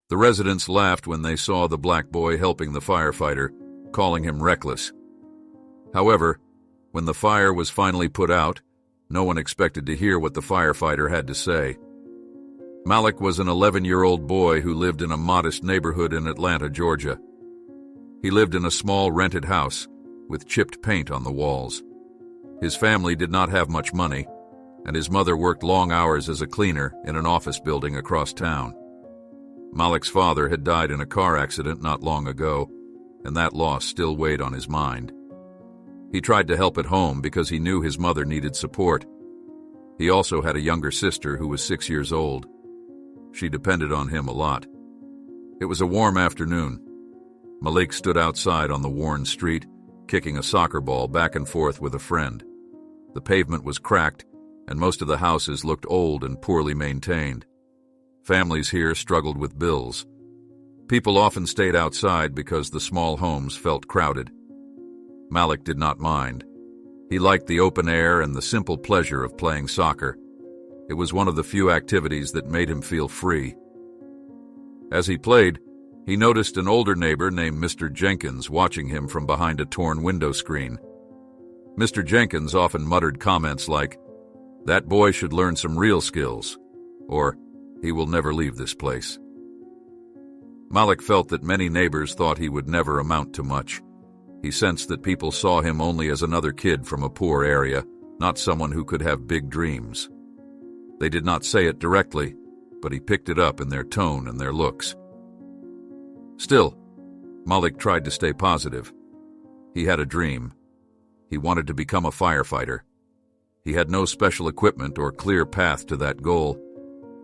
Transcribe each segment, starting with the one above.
The residents laughed when they saw the black boy helping the firefighter, calling him reckless. However, when the fire was finally put out, no one expected to hear what the firefighter had to say. Malik was an 11-year-old boy who lived in a modest neighborhood in Atlanta, Georgia. He lived in a small rented house with chipped paint on the walls. His family did not have much money, and his mother worked long hours as a cleaner in an office building across town. Malik's father had died in a car accident not long ago, and that loss still weighed on his mind. He tried to help at home because he knew his mother needed support. He also had a younger sister who was 6 years old. She depended on him a lot. It was a warm afternoon. Malik stood outside on the worn street, kicking a soccer ball back and forth with a friend. The pavement was cracked, and most of the houses looked old and poorly maintained. Families here struggled with bills. People often stayed outside because the small homes felt crowded. Malik did not mind. He liked the open air and the simple pleasure of playing soccer. It was one of the few activities that made him feel free. As he played, he noticed an older neighbor named Mr. Jenkins watching him from behind a torn window screen. Mr. Jenkins often muttered comments like, "That boy should learn some real skills," or, "He will never leave this place." Malik felt that many neighbors thought he would never amount to much. He sensed that people saw him only as another kid from a poor area, not someone who could have big dreams. They did not say it directly, but he picked it up in their tone and their looks. Still, Malik tried to stay positive. He had a dream. He wanted to become a firefighter. He had no special equipment or clear path to that goal,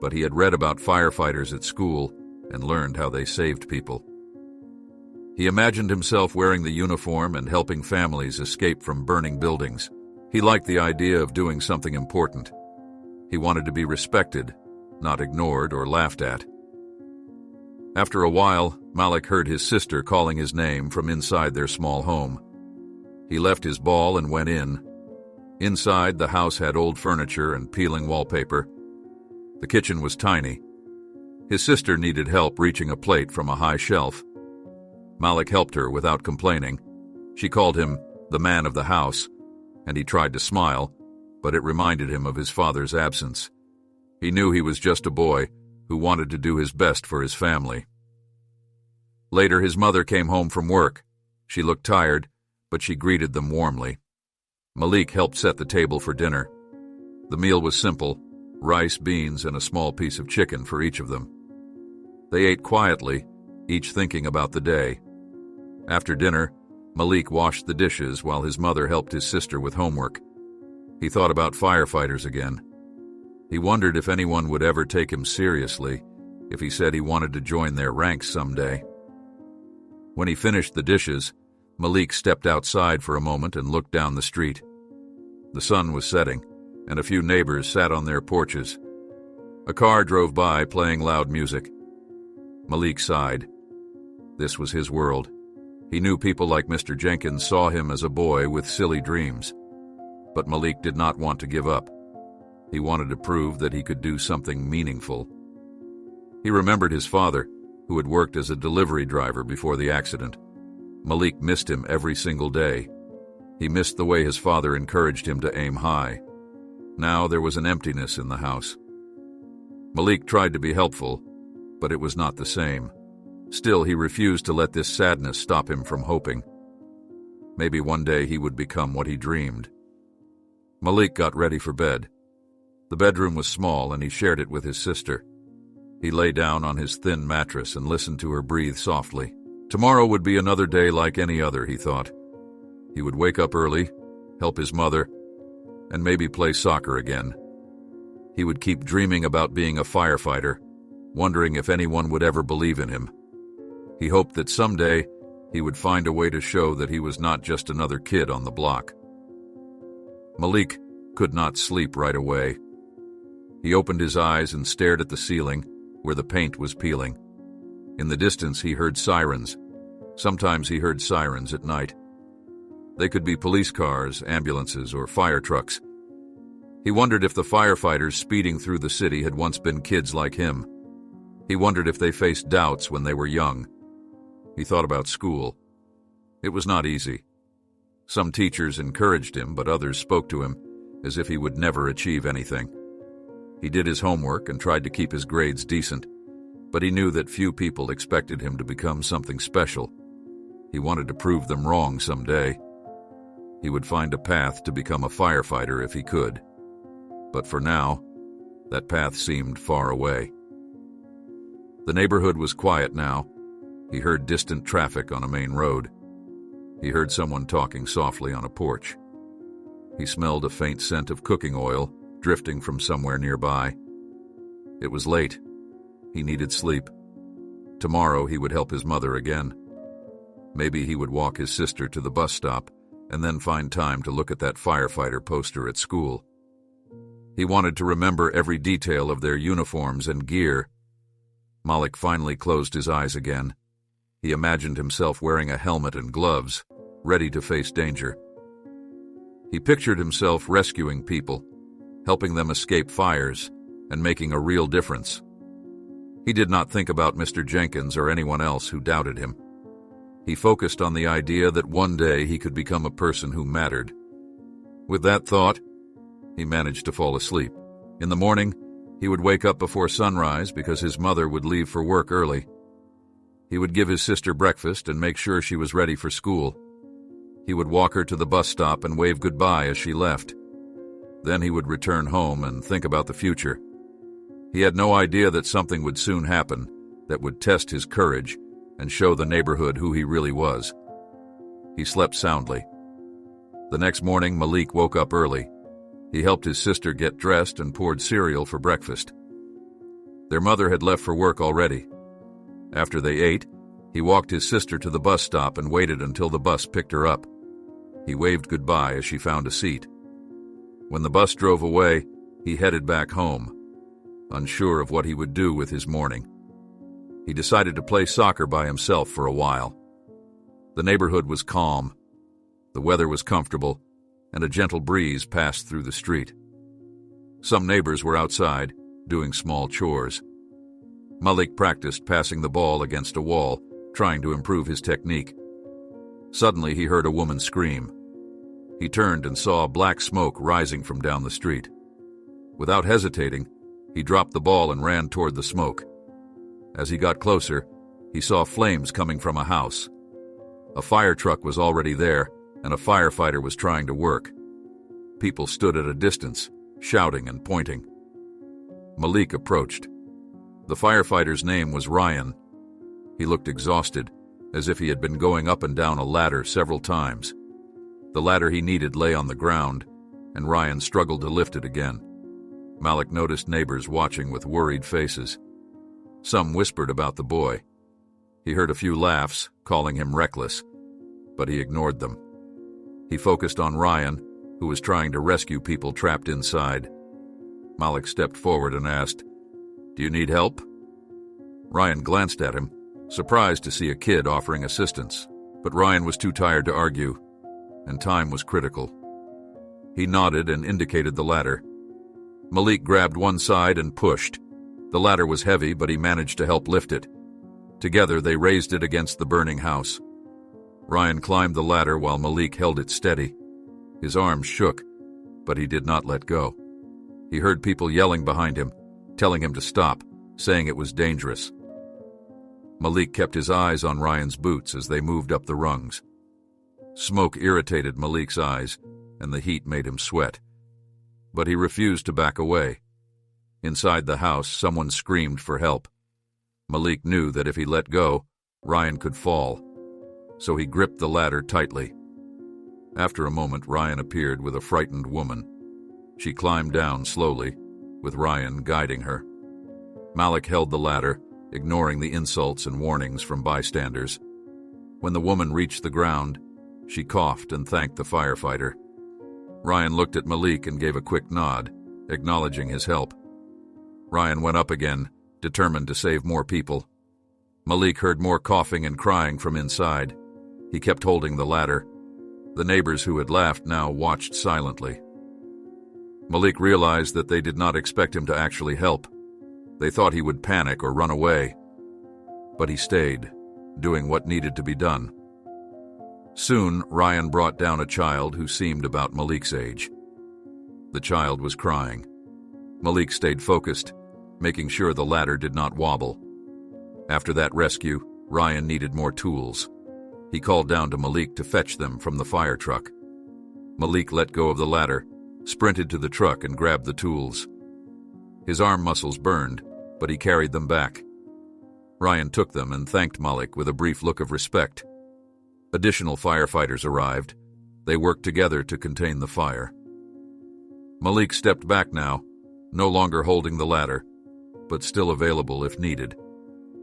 but he had read about firefighters at school and learned how they saved people. He imagined himself wearing the uniform and helping families escape from burning buildings. He liked the idea of doing something important. He wanted to be respected, not ignored or laughed at. After a while, Malik heard his sister calling his name from inside their small home. He left his ball and went in. Inside, the house had old furniture and peeling wallpaper. The kitchen was tiny. His sister needed help reaching a plate from a high shelf. Malik helped her without complaining. She called him the man of the house, and he tried to smile, but it reminded him of his father's absence. He knew he was just a boy who wanted to do his best for his family. Later, his mother came home from work. She looked tired, but she greeted them warmly. Malik helped set the table for dinner. The meal was simple: rice, beans, and a small piece of chicken for each of them. They ate quietly, each thinking about the day. After dinner, Malik washed the dishes while his mother helped his sister with homework. He thought about firefighters again. He wondered if anyone would ever take him seriously if he said he wanted to join their ranks someday. When he finished the dishes, Malik stepped outside for a moment and looked down the street. The sun was setting, and a few neighbors sat on their porches. A car drove by playing loud music. Malik sighed. This was his world. He knew people like Mr. Jenkins saw him as a boy with silly dreams. But Malik did not want to give up. He wanted to prove that he could do something meaningful. He remembered his father, who had worked as a delivery driver before the accident. Malik missed him every single day. He missed the way his father encouraged him to aim high. Now there was an emptiness in the house. Malik tried to be helpful, but it was not the same. Still, he refused to let this sadness stop him from hoping. Maybe one day he would become what he dreamed. Malik got ready for bed. The bedroom was small, and he shared it with his sister. He lay down on his thin mattress and listened to her breathe softly. Tomorrow would be another day like any other, he thought. He would wake up early, help his mother, and maybe play soccer again. He would keep dreaming about being a firefighter, wondering if anyone would ever believe in him. He hoped that someday he would find a way to show that he was not just another kid on the block. Malik could not sleep right away. He opened his eyes and stared at the ceiling, where the paint was peeling. In the distance, he heard sirens. Sometimes he heard sirens at night. They could be police cars, ambulances, or fire trucks. He wondered if the firefighters speeding through the city had once been kids like him. He wondered if they faced doubts when they were young. He thought about school. It was not easy. Some teachers encouraged him, but others spoke to him as if he would never achieve anything. He did his homework and tried to keep his grades decent, but he knew that few people expected him to become something special. He wanted to prove them wrong someday. He would find a path to become a firefighter if he could. But for now, that path seemed far away. The neighborhood was quiet now. He heard distant traffic on a main road. He heard someone talking softly on a porch. He smelled a faint scent of cooking oil drifting from somewhere nearby. It was late. He needed sleep. Tomorrow he would help his mother again. Maybe he would walk his sister to the bus stop and then find time to look at that firefighter poster at school. He wanted to remember every detail of their uniforms and gear. Malik finally closed his eyes again. He imagined himself wearing a helmet and gloves, ready to face danger. He pictured himself rescuing people, helping them escape fires, and making a real difference. He did not think about Mr. Jenkins or anyone else who doubted him. He focused on the idea that one day he could become a person who mattered. With that thought, he managed to fall asleep. In the morning, he would wake up before sunrise because his mother would leave for work early. He would give his sister breakfast and make sure she was ready for school. He would walk her to the bus stop and wave goodbye as she left. Then he would return home and think about the future. He had no idea that something would soon happen that would test his courage and show the neighborhood who he really was. He slept soundly. The next morning, Malik woke up early. He helped his sister get dressed and poured cereal for breakfast. Their mother had left for work already. After they ate, he walked his sister to the bus stop and waited until the bus picked her up. He waved goodbye as she found a seat. When the bus drove away, he headed back home, unsure of what he would do with his morning. He decided to play soccer by himself for a while. The neighborhood was calm. The weather was comfortable, and a gentle breeze passed through the street. Some neighbors were outside, doing small chores. Malik practiced passing the ball against a wall, trying to improve his technique. Suddenly, he heard a woman scream. He turned and saw black smoke rising from down the street. Without hesitating, he dropped the ball and ran toward the smoke. As he got closer, he saw flames coming from a house. A fire truck was already there, and a firefighter was trying to work. People stood at a distance, shouting and pointing. Malik approached. The firefighter's name was Ryan. He looked exhausted, as if he had been going up and down a ladder several times. The ladder he needed lay on the ground, and Ryan struggled to lift it again. Malik noticed neighbors watching with worried faces. Some whispered about the boy. He heard a few laughs, calling him reckless, but he ignored them. He focused on Ryan, who was trying to rescue people trapped inside. Malik stepped forward and asked, "Do you need help?" Ryan glanced at him, surprised to see a kid offering assistance, but Ryan was too tired to argue, and time was critical. He nodded and indicated the ladder. Malik grabbed one side and pushed. The ladder was heavy, but he managed to help lift it. Together, they raised it against the burning house. Ryan climbed the ladder while Malik held it steady. His arms shook, but he did not let go. He heard people yelling behind him, telling him to stop, saying it was dangerous. Malik kept his eyes on Ryan's boots as they moved up the rungs. Smoke irritated Malik's eyes, and the heat made him sweat. But he refused to back away. Inside the house, someone screamed for help. Malik knew that if he let go, Ryan could fall, so he gripped the ladder tightly. After a moment, Ryan appeared with a frightened woman. She climbed down slowly, with Ryan guiding her. Malik held the ladder, ignoring the insults and warnings from bystanders. When the woman reached the ground, she coughed and thanked the firefighter. Ryan looked at Malik and gave a quick nod, acknowledging his help. Ryan went up again, determined to save more people. Malik heard more coughing and crying from inside. He kept holding the ladder. The neighbors who had laughed now watched silently. Malik realized that they did not expect him to actually help. They thought he would panic or run away. But he stayed, doing what needed to be done. Soon, Ryan brought down a child who seemed about Malik's age. The child was crying. Malik stayed focused, making sure the ladder did not wobble. After that rescue, Ryan needed more tools. He called down to Malik to fetch them from the fire truck. Malik let go of the ladder, sprinted to the truck and grabbed the tools. His arm muscles burned, but he carried them back. Ryan took them and thanked Malik with a brief look of respect. Additional firefighters arrived. They worked together to contain the fire. Malik stepped back now, no longer holding the ladder, but still available if needed.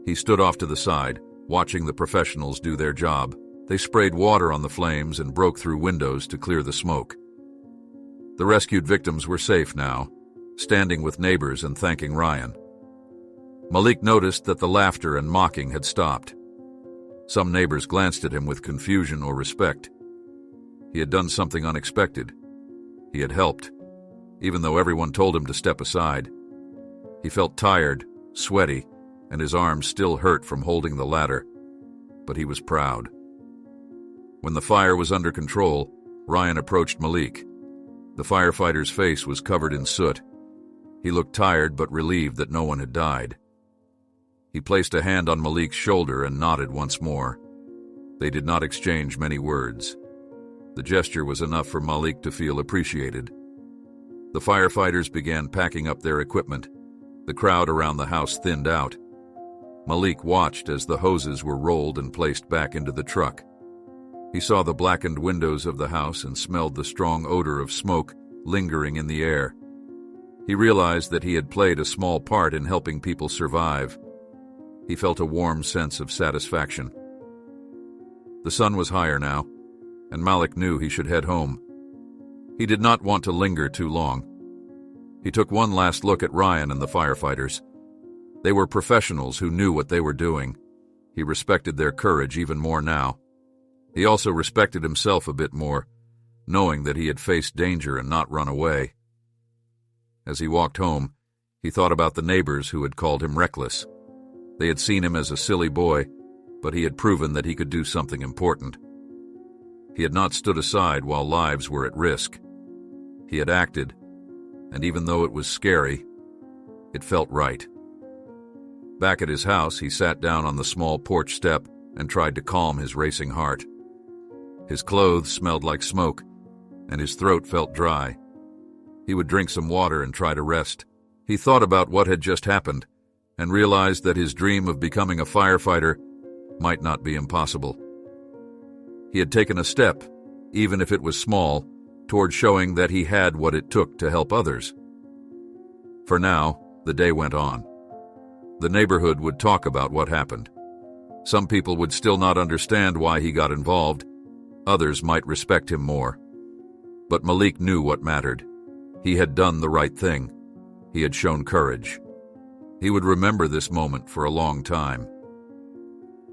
He stood off to the side, watching the professionals do their job. They sprayed water on the flames and broke through windows to clear the smoke. The rescued victims were safe now, standing with neighbors and thanking Ryan. Malik noticed that the laughter and mocking had stopped. Some neighbors glanced at him with confusion or respect. He had done something unexpected. He had helped, even though everyone told him to step aside. He felt tired, sweaty, and his arms still hurt from holding the ladder, but he was proud. When the fire was under control, Ryan approached Malik. The firefighter's face was covered in soot. He looked tired but relieved that no one had died. He placed a hand on Malik's shoulder and nodded once more. They did not exchange many words. The gesture was enough for Malik to feel appreciated. The firefighters began packing up their equipment. The crowd around the house thinned out. Malik watched as the hoses were rolled and placed back into the truck. He saw the blackened windows of the house and smelled the strong odor of smoke lingering in the air. He realized that he had played a small part in helping people survive. He felt a warm sense of satisfaction. The sun was higher now, and Malik knew he should head home. He did not want to linger too long. He took one last look at Ryan and the firefighters. They were professionals who knew what they were doing. He respected their courage even more now. He also respected himself a bit more, knowing that he had faced danger and not run away. As he walked home, he thought about the neighbors who had called him reckless. They had seen him as a silly boy, but he had proven that he could do something important. He had not stood aside while lives were at risk. He had acted, and even though it was scary, it felt right. Back at his house, he sat down on the small porch step and tried to calm his racing heart. His clothes smelled like smoke, and his throat felt dry. He would drink some water and try to rest. He thought about what had just happened and realized that his dream of becoming a firefighter might not be impossible. He had taken a step, even if it was small, toward showing that he had what it took to help others. For now, the day went on. The neighborhood would talk about what happened. Some people would still not understand why he got involved. Others might respect him more. But Malik knew what mattered. He had done the right thing. He had shown courage. He would remember this moment for a long time.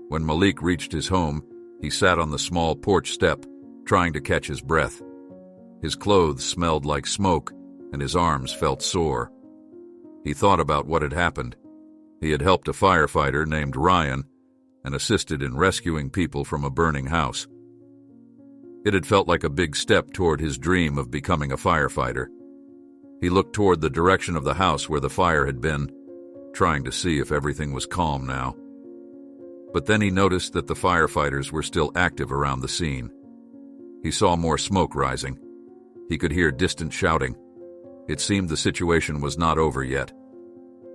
When Malik reached his home, he sat on the small porch step, trying to catch his breath. His clothes smelled like smoke, and his arms felt sore. He thought about what had happened. He had helped a firefighter named Ryan and assisted in rescuing people from a burning house. It had felt like a big step toward his dream of becoming a firefighter. He looked toward the direction of the house where the fire had been, trying to see if everything was calm now. But then he noticed that the firefighters were still active around the scene. He saw more smoke rising. He could hear distant shouting. It seemed the situation was not over yet.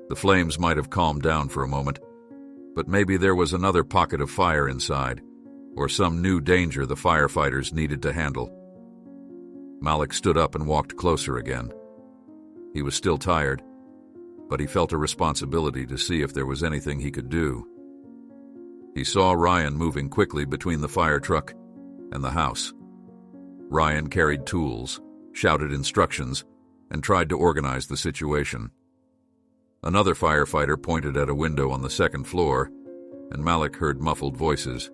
The flames might have calmed down for a moment, but maybe there was another pocket of fire inside, or some new danger the firefighters needed to handle. Malik stood up and walked closer again. He was still tired, but he felt a responsibility to see if there was anything he could do. He saw Ryan moving quickly between the fire truck and the house. Ryan carried tools, shouted instructions, and tried to organize the situation. Another firefighter pointed at a window on the second floor, and Malik heard muffled voices.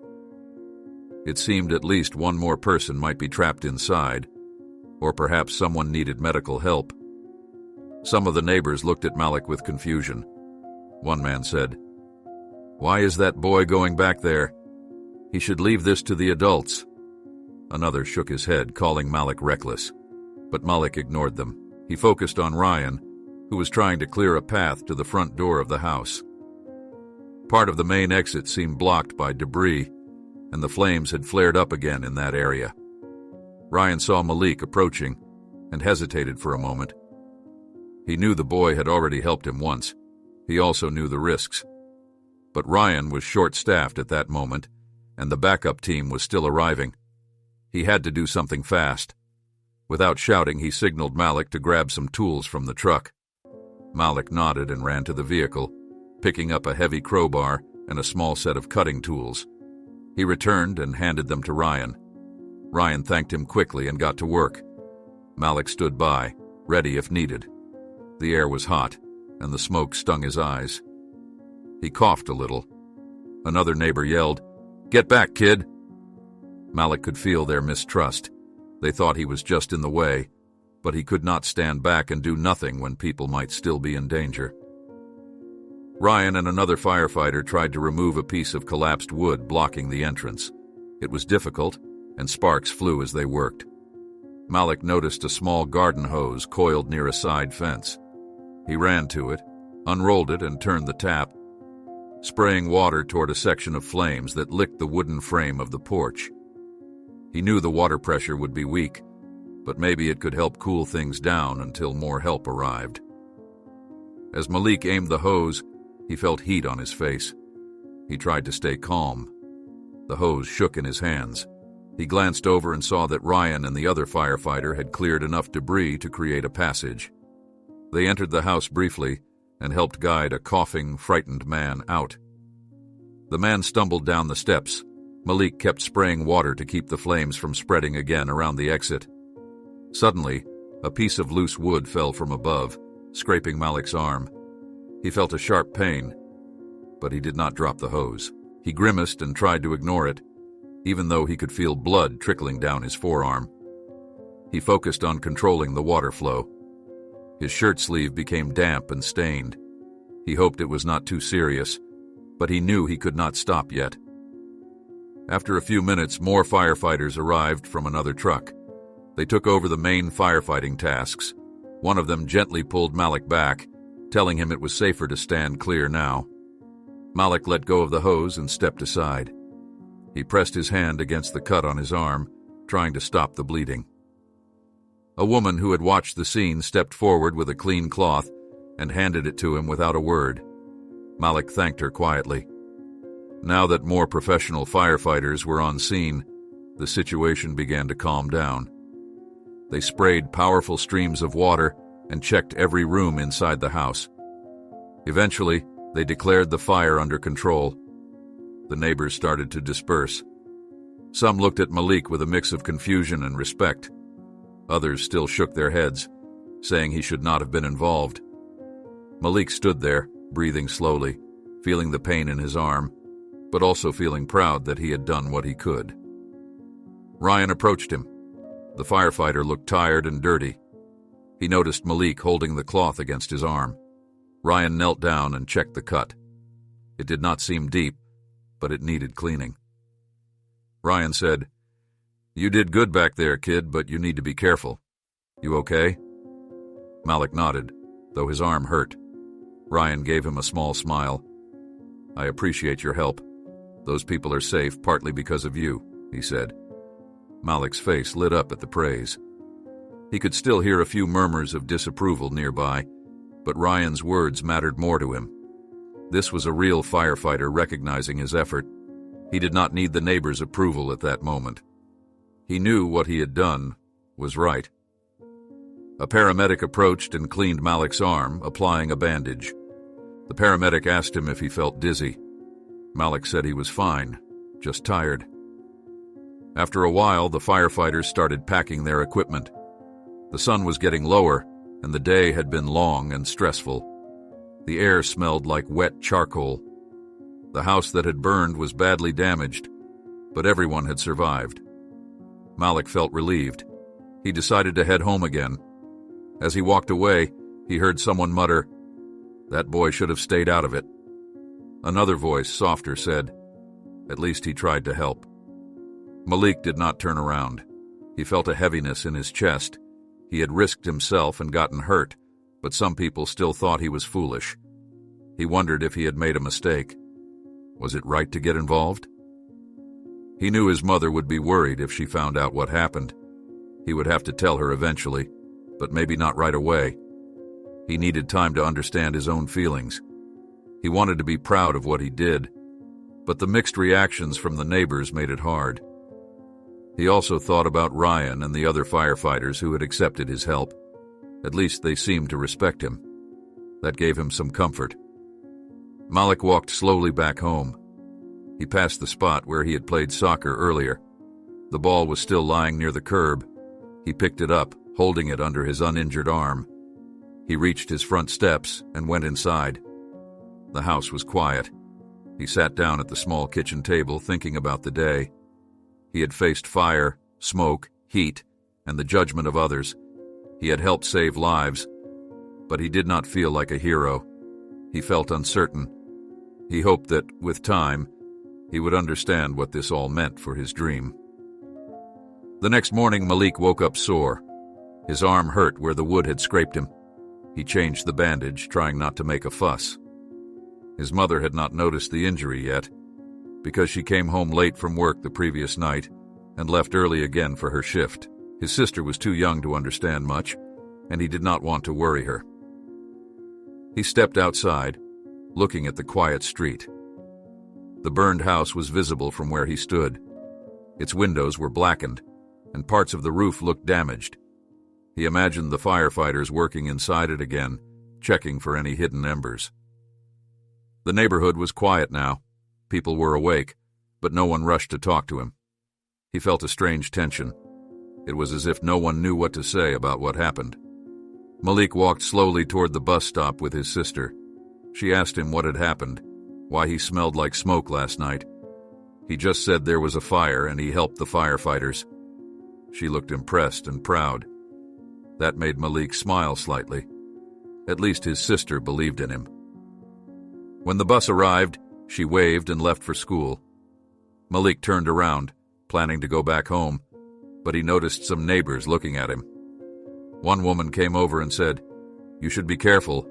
It seemed at least one more person might be trapped inside, or perhaps someone needed medical help. Some of the neighbors looked at Malik with confusion. one man said. "Why is that boy going back there? He should leave this to the adults." Another shook his head, calling Malik reckless. But Malik ignored them. He focused on Ryan, who was trying to clear a path to the front door of the house. Part of the main exit seemed blocked by debris, and the flames had flared up again in that area. Ryan saw Malik approaching and hesitated for a moment. He knew the boy had already helped him once. He also knew the risks. But Ryan was short-staffed at that moment, and the backup team was still arriving. He had to do something fast. Without shouting, he signaled Malik to grab some tools from the truck. Malik nodded and ran to the vehicle, picking up a heavy crowbar and a small set of cutting tools. He returned and handed them to Ryan. Ryan thanked him quickly and got to work. Malik stood by, ready if needed. The air was hot, and the smoke stung his eyes. He coughed a little. Another neighbor yelled, "Get back, kid!" Malik could feel their mistrust. They thought he was just in the way, but he could not stand back and do nothing when people might still be in danger. Ryan and another firefighter tried to remove a piece of collapsed wood blocking the entrance. It was difficult, and sparks flew as they worked. Malik noticed a small garden hose coiled near a side fence. He ran to it, unrolled it, and turned the tap, spraying water toward a section of flames that licked the wooden frame of the porch. He knew the water pressure would be weak, but maybe it could help cool things down until more help arrived. As Malik aimed the hose, he felt heat on his face. He tried to stay calm. The hose shook in his hands. He glanced over and saw that Ryan and the other firefighter had cleared enough debris to create a passage. They entered the house briefly and helped guide a coughing, frightened man out. The man stumbled down the steps. Malik kept spraying water to keep the flames from spreading again around the exit. Suddenly, a piece of loose wood fell from above, scraping Malik's arm. He felt a sharp pain, but he did not drop the hose. He grimaced and tried to ignore it, even though he could feel blood trickling down his forearm. He focused on controlling the water flow. His shirt sleeve became damp and stained. He hoped it was not too serious, but he knew he could not stop yet. After a few minutes, more firefighters arrived from another truck. They took over the main firefighting tasks. One of them gently pulled Malik back, telling him it was safer to stand clear now. Malik let go of the hose and stepped aside. He pressed his hand against the cut on his arm, trying to stop the bleeding. A woman who had watched the scene stepped forward with a clean cloth and handed it to him without a word. Malik thanked her quietly. Now that more professional firefighters were on scene, the situation began to calm down. They sprayed powerful streams of water and checked every room inside the house. Eventually, they declared the fire under control. The neighbors started to disperse. Some looked at Malik with a mix of confusion and respect. Others still shook their heads, saying he should not have been involved. Malik stood there, breathing slowly, feeling the pain in his arm, but also feeling proud that he had done what he could. Ryan approached him. The firefighter looked tired and dirty. He noticed Malik holding the cloth against his arm. Ryan knelt down and checked the cut. It did not seem deep, but it needed cleaning. Ryan said, "You did good back there, kid, but you need to be careful. You okay?" Malik nodded, though his arm hurt. Ryan gave him a small smile. "I appreciate your help. Those people are safe partly because of you," he said. Malik's face lit up at the praise. He could still hear a few murmurs of disapproval nearby, but Ryan's words mattered more to him. This was a real firefighter recognizing his effort. He did not need the neighbors' approval at that moment. He knew what he had done was right. A paramedic approached and cleaned Malik's arm, applying a bandage. The paramedic asked him if he felt dizzy. Malik said he was fine, just tired. After a while, the firefighters started packing their equipment. The sun was getting lower, and the day had been long and stressful. The air smelled like wet charcoal. The house that had burned was badly damaged, but everyone had survived. Malik felt relieved. He decided to head home again. As he walked away, he heard someone mutter, That boy should have stayed out of it. Another voice, softer, said, "At least he tried to help." Malik did not turn around. He felt a heaviness in his chest. He had risked himself and gotten hurt, but some people still thought he was foolish. He wondered if he had made a mistake. Was it right to get involved? He knew his mother would be worried if she found out what happened. He would have to tell her eventually, but maybe not right away. He needed time to understand his own feelings. He wanted to be proud of what he did, but the mixed reactions from the neighbors made it hard. He also thought about Ryan and the other firefighters who had accepted his help. At least they seemed to respect him. That gave him some comfort. Malik walked slowly back home. He passed the spot where he had played soccer earlier. The ball was still lying near the curb. He picked it up, holding it under his uninjured arm. He reached his front steps and went inside. The house was quiet. He sat down at the small kitchen table thinking about the day. He had faced fire, smoke, heat, and the judgment of others. He had helped save lives, but he did not feel like a hero. He felt uncertain. He hoped that, with time, he would understand what this all meant for his dream. The next morning, Malik woke up sore. His arm hurt where the wood had scraped him. He changed the bandage, trying not to make a fuss. His mother had not noticed the injury yet, because she came home late from work the previous night and left early again for her shift. His sister was too young to understand much, and he did not want to worry her. He stepped outside, looking at the quiet street. The burned house was visible from where he stood. Its windows were blackened, and parts of the roof looked damaged. He imagined the firefighters working inside it again, checking for any hidden embers. The neighborhood was quiet now. People were awake, but no one rushed to talk to him. He felt a strange tension. It was as if no one knew what to say about what happened. Malik walked slowly toward the bus stop with his sister. She asked him what had happened, why he smelled like smoke last night. He just said there was a fire and he helped the firefighters. She looked impressed and proud. That made Malik smile slightly. At least his sister believed in him. When the bus arrived, she waved and left for school. Malik turned around, planning to go back home, but he noticed some neighbors looking at him. One woman came over and said, "You should be careful.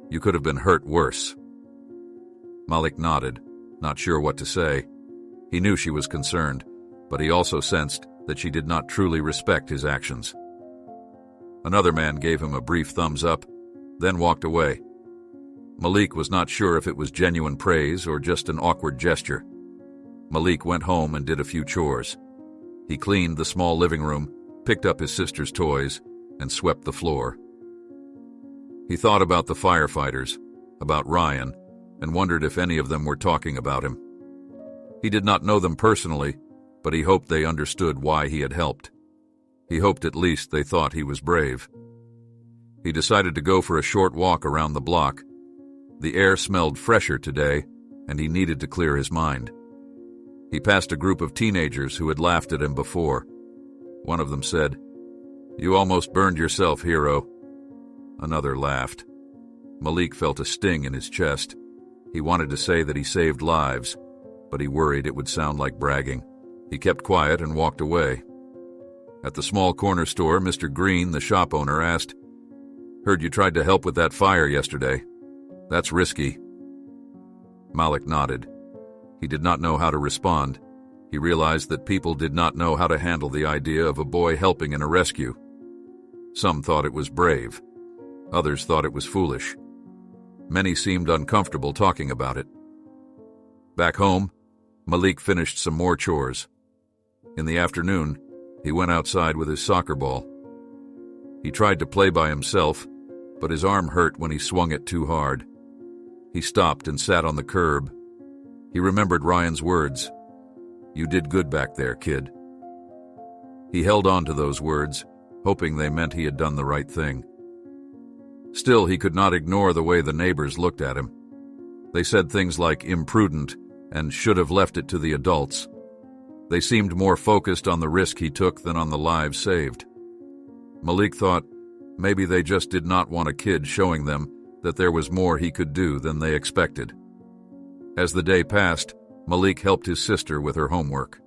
You could have been hurt worse." Malik nodded, not sure what to say. He knew she was concerned, but he also sensed that she did not truly respect his actions. Another man gave him a brief thumbs up, then walked away. Malik was not sure if it was genuine praise or just an awkward gesture. Malik went home and did a few chores. He cleaned the small living room, picked up his sister's toys, and swept the floor. He thought about the firefighters, about Ryan, and wondered if any of them were talking about him. He did not know them personally, but he hoped they understood why he had helped. He hoped at least they thought he was brave. He decided to go for a short walk around the block. The air smelled fresher today, and he needed to clear his mind. He passed a group of teenagers who had laughed at him before. One of them said, "You almost burned yourself, hero." Another laughed. Malik felt a sting in his chest. He wanted to say that he saved lives, but he worried it would sound like bragging. He kept quiet and walked away. At the small corner store, Mr. Green, the shop owner, asked, "Heard you tried to help with that fire yesterday. That's risky." Malik nodded. He did not know how to respond. He realized that people did not know how to handle the idea of a boy helping in a rescue. Some thought it was brave. Others thought it was foolish. Many seemed uncomfortable talking about it. Back home, Malik finished some more chores. In the afternoon, he went outside with his soccer ball. He tried to play by himself, but his arm hurt when he swung it too hard. He stopped and sat on the curb. He remembered Ryan's words, "You did good back there, kid." He held on to those words, hoping they meant he had done the right thing. Still, he could not ignore the way the neighbors looked at him. They said things like imprudent and should have left it to the adults. They seemed more focused on the risk he took than on the lives saved. Malik thought maybe they just did not want a kid showing them that there was more he could do than they expected. As the day passed, Malik helped his sister with her homework.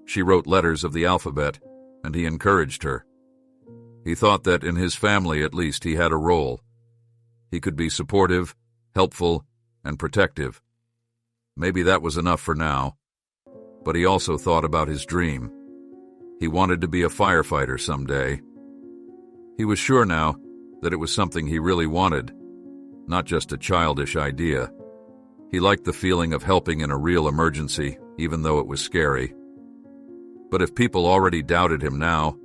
She wrote letters of the alphabet, and he encouraged her. He thought that in his family at least he had a role. He could be supportive, helpful, and protective. Maybe that was enough for now, but he also thought about his dream. He wanted to be a firefighter someday. He was sure now that it was something he really wanted, not just a childish idea. He liked the feeling of helping in a real emergency, even though it was scary. But if people already doubted him now,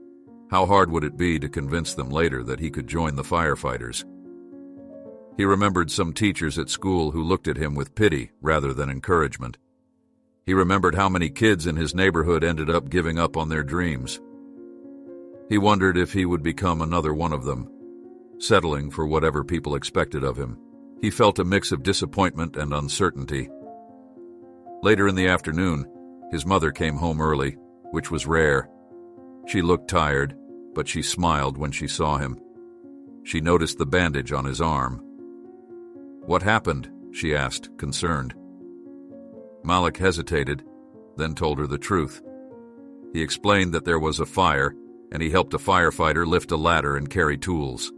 how hard would it be to convince them later that he could join the firefighters? He remembered some teachers at school who looked at him with pity rather than encouragement. He remembered how many kids in his neighborhood ended up giving up on their dreams. He wondered if he would become another one of them, settling for whatever people expected of him. He felt a mix of disappointment and uncertainty. Later in the afternoon, his mother came home early, which was rare. She looked tired, but she smiled when she saw him. She noticed the bandage on his arm. "What happened?" she asked, concerned. Malik hesitated, then told her the truth. He explained that there was a fire, and he helped a firefighter lift a ladder and carry tools.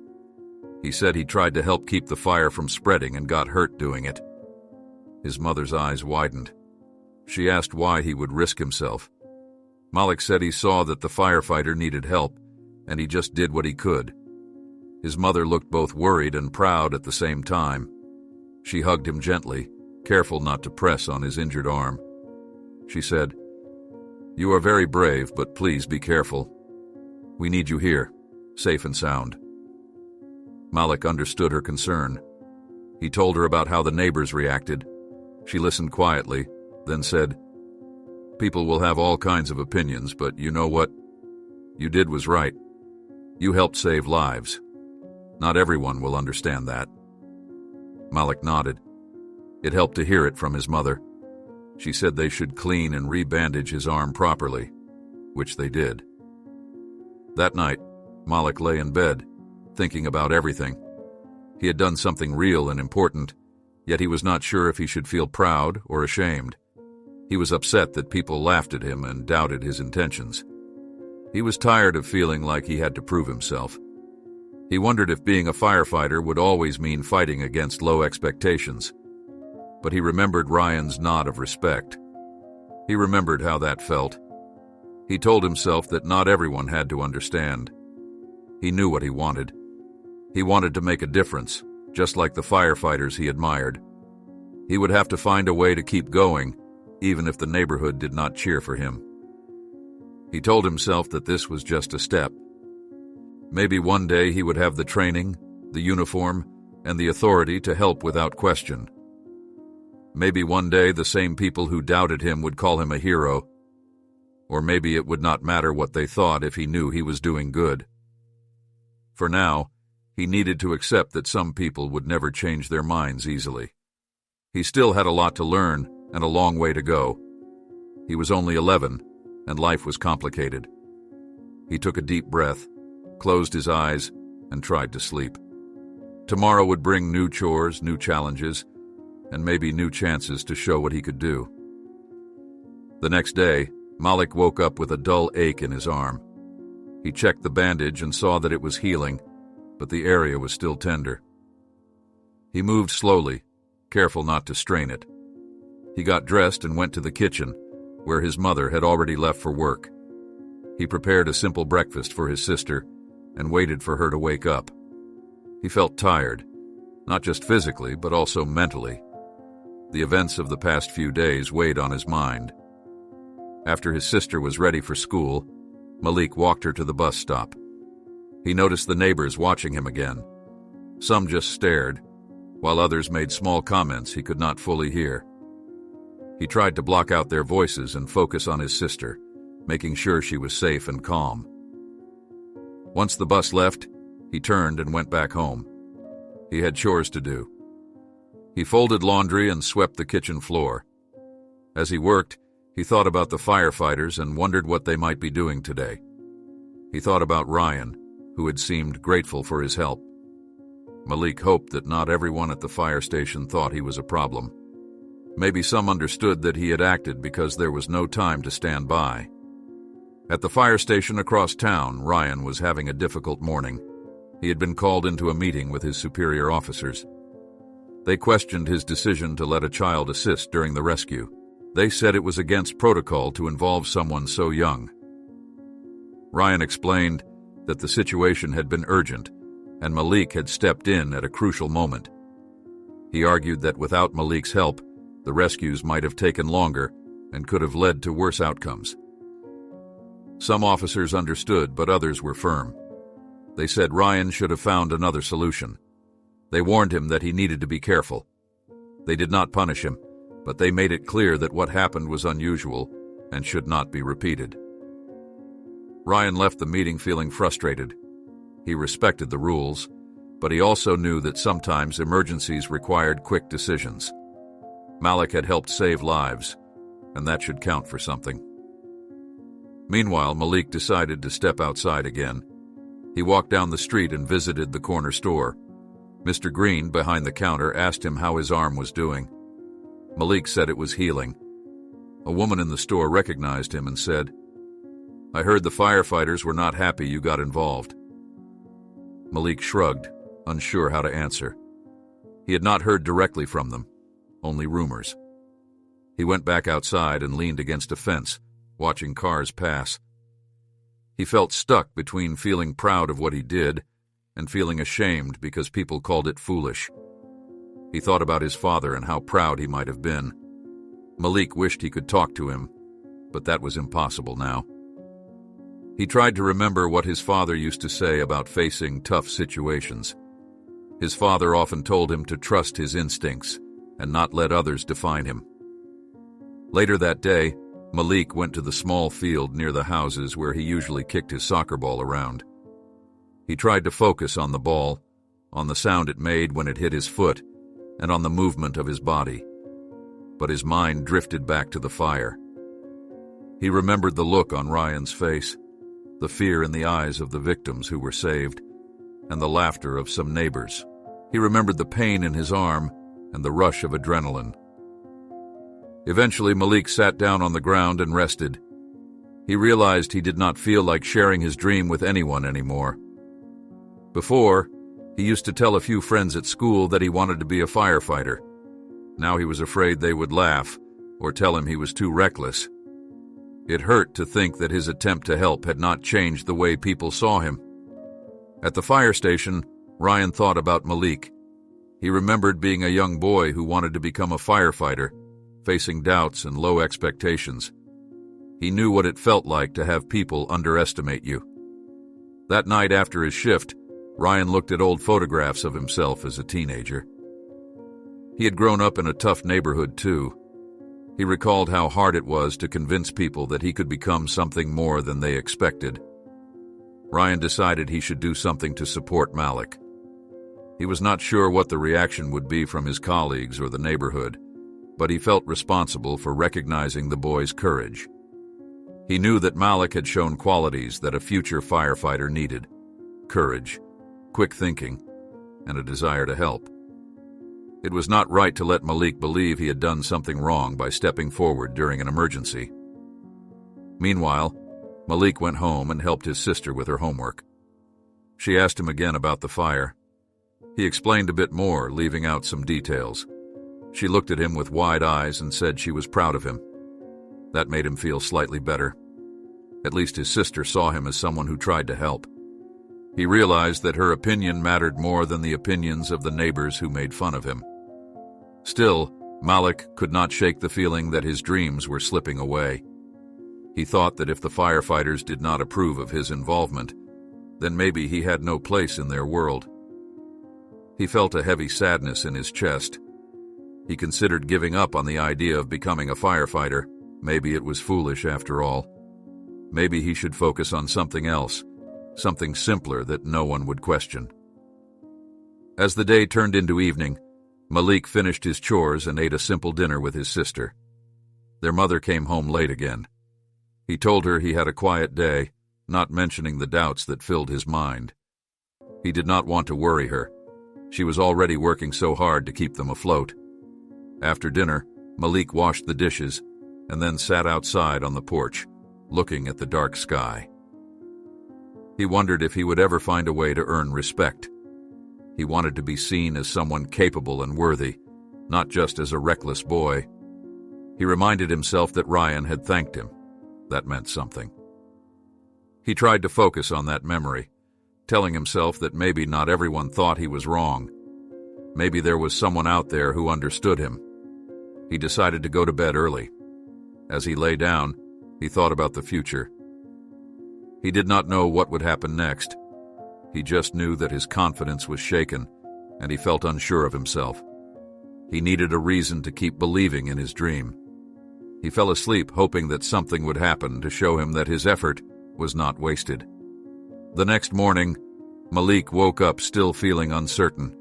He said he tried to help keep the fire from spreading and got hurt doing it. His mother's eyes widened. She asked why he would risk himself. Malik said he saw that the firefighter needed help, and he just did what he could. His mother looked both worried and proud at the same time. She hugged him gently, careful not to press on his injured arm. She said, "You are very brave, but please be careful. We need you here, safe and sound." Malik understood her concern. He told her about how the neighbors reacted. She listened quietly, then said, "People will have all kinds of opinions, but you know what? You did was right. You helped save lives. Not everyone will understand that." Malik nodded. It helped to hear it from his mother. She said they should clean and rebandage his arm properly, which they did. That night, Malik lay in bed, thinking about everything. He had done something real and important, yet he was not sure if he should feel proud or ashamed. He was upset that people laughed at him and doubted his intentions. He was tired of feeling like he had to prove himself. He wondered if being a firefighter would always mean fighting against low expectations. But he remembered Ryan's nod of respect. He remembered how that felt. He told himself that not everyone had to understand. He knew what he wanted. He wanted to make a difference, just like the firefighters he admired. He would have to find a way to keep going, even if the neighborhood did not cheer for him. He told himself that this was just a step. Maybe one day he would have the training, the uniform, and the authority to help without question. Maybe one day the same people who doubted him would call him a hero. Or maybe it would not matter what they thought if he knew he was doing good. For now, he needed to accept that some people would never change their minds easily. He still had a lot to learn and a long way to go. He was only 11, and life was complicated. He took a deep breath, closed his eyes, and tried to sleep. Tomorrow would bring new chores, new challenges, and maybe new chances to show what he could do. The next day, Malik woke up with a dull ache in his arm. He checked the bandage and saw that it was healing, but the area was still tender. He moved slowly, careful not to strain it. He got dressed and went to the kitchen, where his mother had already left for work. He prepared a simple breakfast for his sister and waited for her to wake up. He felt tired, not just physically, but also mentally. The events of the past few days weighed on his mind. After his sister was ready for school, Malik walked her to the bus stop. He noticed the neighbors watching him again. Some just stared, while others made small comments he could not fully hear. He tried to block out their voices and focus on his sister, making sure she was safe and calm. Once the bus left, he turned and went back home. He had chores to do. He folded laundry and swept the kitchen floor. As he worked, he thought about the firefighters and wondered what they might be doing today. He thought about Ryan, who had seemed grateful for his help. Malik hoped that not everyone at the fire station thought he was a problem. Maybe some understood that he had acted because there was no time to stand by. At the fire station across town, Ryan was having a difficult morning. He had been called into a meeting with his superior officers. They questioned his decision to let a child assist during the rescue. They said it was against protocol to involve someone so young. Ryan explained that the situation had been urgent, and Malik had stepped in at a crucial moment. He argued that without Malik's help, the rescues might have taken longer and could have led to worse outcomes. Some officers understood, but others were firm. They said Ryan should have found another solution. They warned him that he needed to be careful. They did not punish him, but they made it clear that what happened was unusual and should not be repeated. Ryan left the meeting feeling frustrated. He respected the rules, but he also knew that sometimes emergencies required quick decisions. Malik had helped save lives, and that should count for something. Meanwhile, Malik decided to step outside again. He walked down the street and visited the corner store. Mr. Green, behind the counter, asked him how his arm was doing. Malik said it was healing. A woman in the store recognized him and said, "I heard the firefighters were not happy you got involved." Malik shrugged, unsure how to answer. He had not heard directly from them, only rumors. He went back outside and leaned against a fence, watching cars pass. He felt stuck between feeling proud of what he did and feeling ashamed because people called it foolish. He thought about his father and how proud he might have been. Malik wished he could talk to him, but that was impossible now. He tried to remember what his father used to say about facing tough situations. His father often told him to trust his instincts and not let others define him. Later that day, Malik went to the small field near the houses where he usually kicked his soccer ball around. He tried to focus on the ball, on the sound it made when it hit his foot, and on the movement of his body. But his mind drifted back to the fire. He remembered the look on Ryan's face, the fear in the eyes of the victims who were saved, and the laughter of some neighbors. He remembered the pain in his arm and the rush of adrenaline. Eventually, Malik sat down on the ground and rested. He realized he did not feel like sharing his dream with anyone anymore. Before, he used to tell a few friends at school that he wanted to be a firefighter. Now he was afraid they would laugh or tell him he was too reckless. It hurt to think that his attempt to help had not changed the way people saw him. At the fire station, Ryan thought about Malik. He remembered being a young boy who wanted to become a firefighter, facing doubts and low expectations. He knew what it felt like to have people underestimate you. That night after his shift, Ryan looked at old photographs of himself as a teenager. He had grown up in a tough neighborhood too. He recalled how hard it was to convince people that he could become something more than they expected. Ryan decided he should do something to support Malik. He was not sure what the reaction would be from his colleagues or the neighborhood, but he felt responsible for recognizing the boy's courage. He knew that Malik had shown qualities that a future firefighter needed: courage, quick thinking, and a desire to help. It was not right to let Malik believe he had done something wrong by stepping forward during an emergency. Meanwhile, Malik went home and helped his sister with her homework. She asked him again about the fire. He explained a bit more, leaving out some details. She looked at him with wide eyes and said she was proud of him. That made him feel slightly better. At least his sister saw him as someone who tried to help. He realized that her opinion mattered more than the opinions of the neighbors who made fun of him. Still, Malik could not shake the feeling that his dreams were slipping away. He thought that if the firefighters did not approve of his involvement, then maybe he had no place in their world. He felt a heavy sadness in his chest. He considered giving up on the idea of becoming a firefighter. Maybe it was foolish after all. Maybe he should focus on something else, something simpler that no one would question. As the day turned into evening, Malik finished his chores and ate a simple dinner with his sister. Their mother came home late again. He told her he had a quiet day, not mentioning the doubts that filled his mind. He did not want to worry her, She was already working so hard to keep them afloat. After dinner, Malik washed the dishes and then sat outside on the porch, looking at the dark sky. He wondered if he would ever find a way to earn respect. He wanted to be seen as someone capable and worthy, not just as a reckless boy. He reminded himself that Ryan had thanked him. That meant something. He tried to focus on that memory, telling himself that maybe not everyone thought he was wrong. Maybe there was someone out there who understood him. He decided to go to bed early. As he lay down, he thought about the future. He did not know what would happen next. He just knew that his confidence was shaken, and he felt unsure of himself. He needed a reason to keep believing in his dream. He fell asleep hoping that something would happen to show him that his effort was not wasted. The next morning, Malik woke up still feeling uncertain.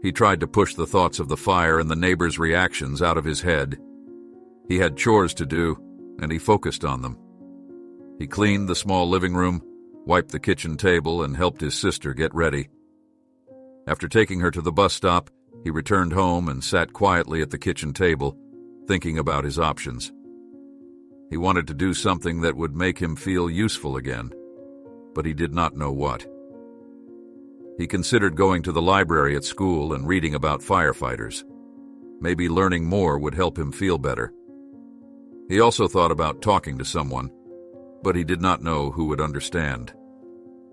He tried to push the thoughts of the fire and the neighbors' reactions out of his head. He had chores to do, and he focused on them. He cleaned the small living room, wiped the kitchen table, and helped his sister get ready. After taking her to the bus stop, he returned home and sat quietly at the kitchen table, thinking about his options. He wanted to do something that would make him feel useful again, but he did not know what. He considered going to the library at school and reading about firefighters. Maybe learning more would help him feel better. He also thought about talking to someone, but he did not know who would understand.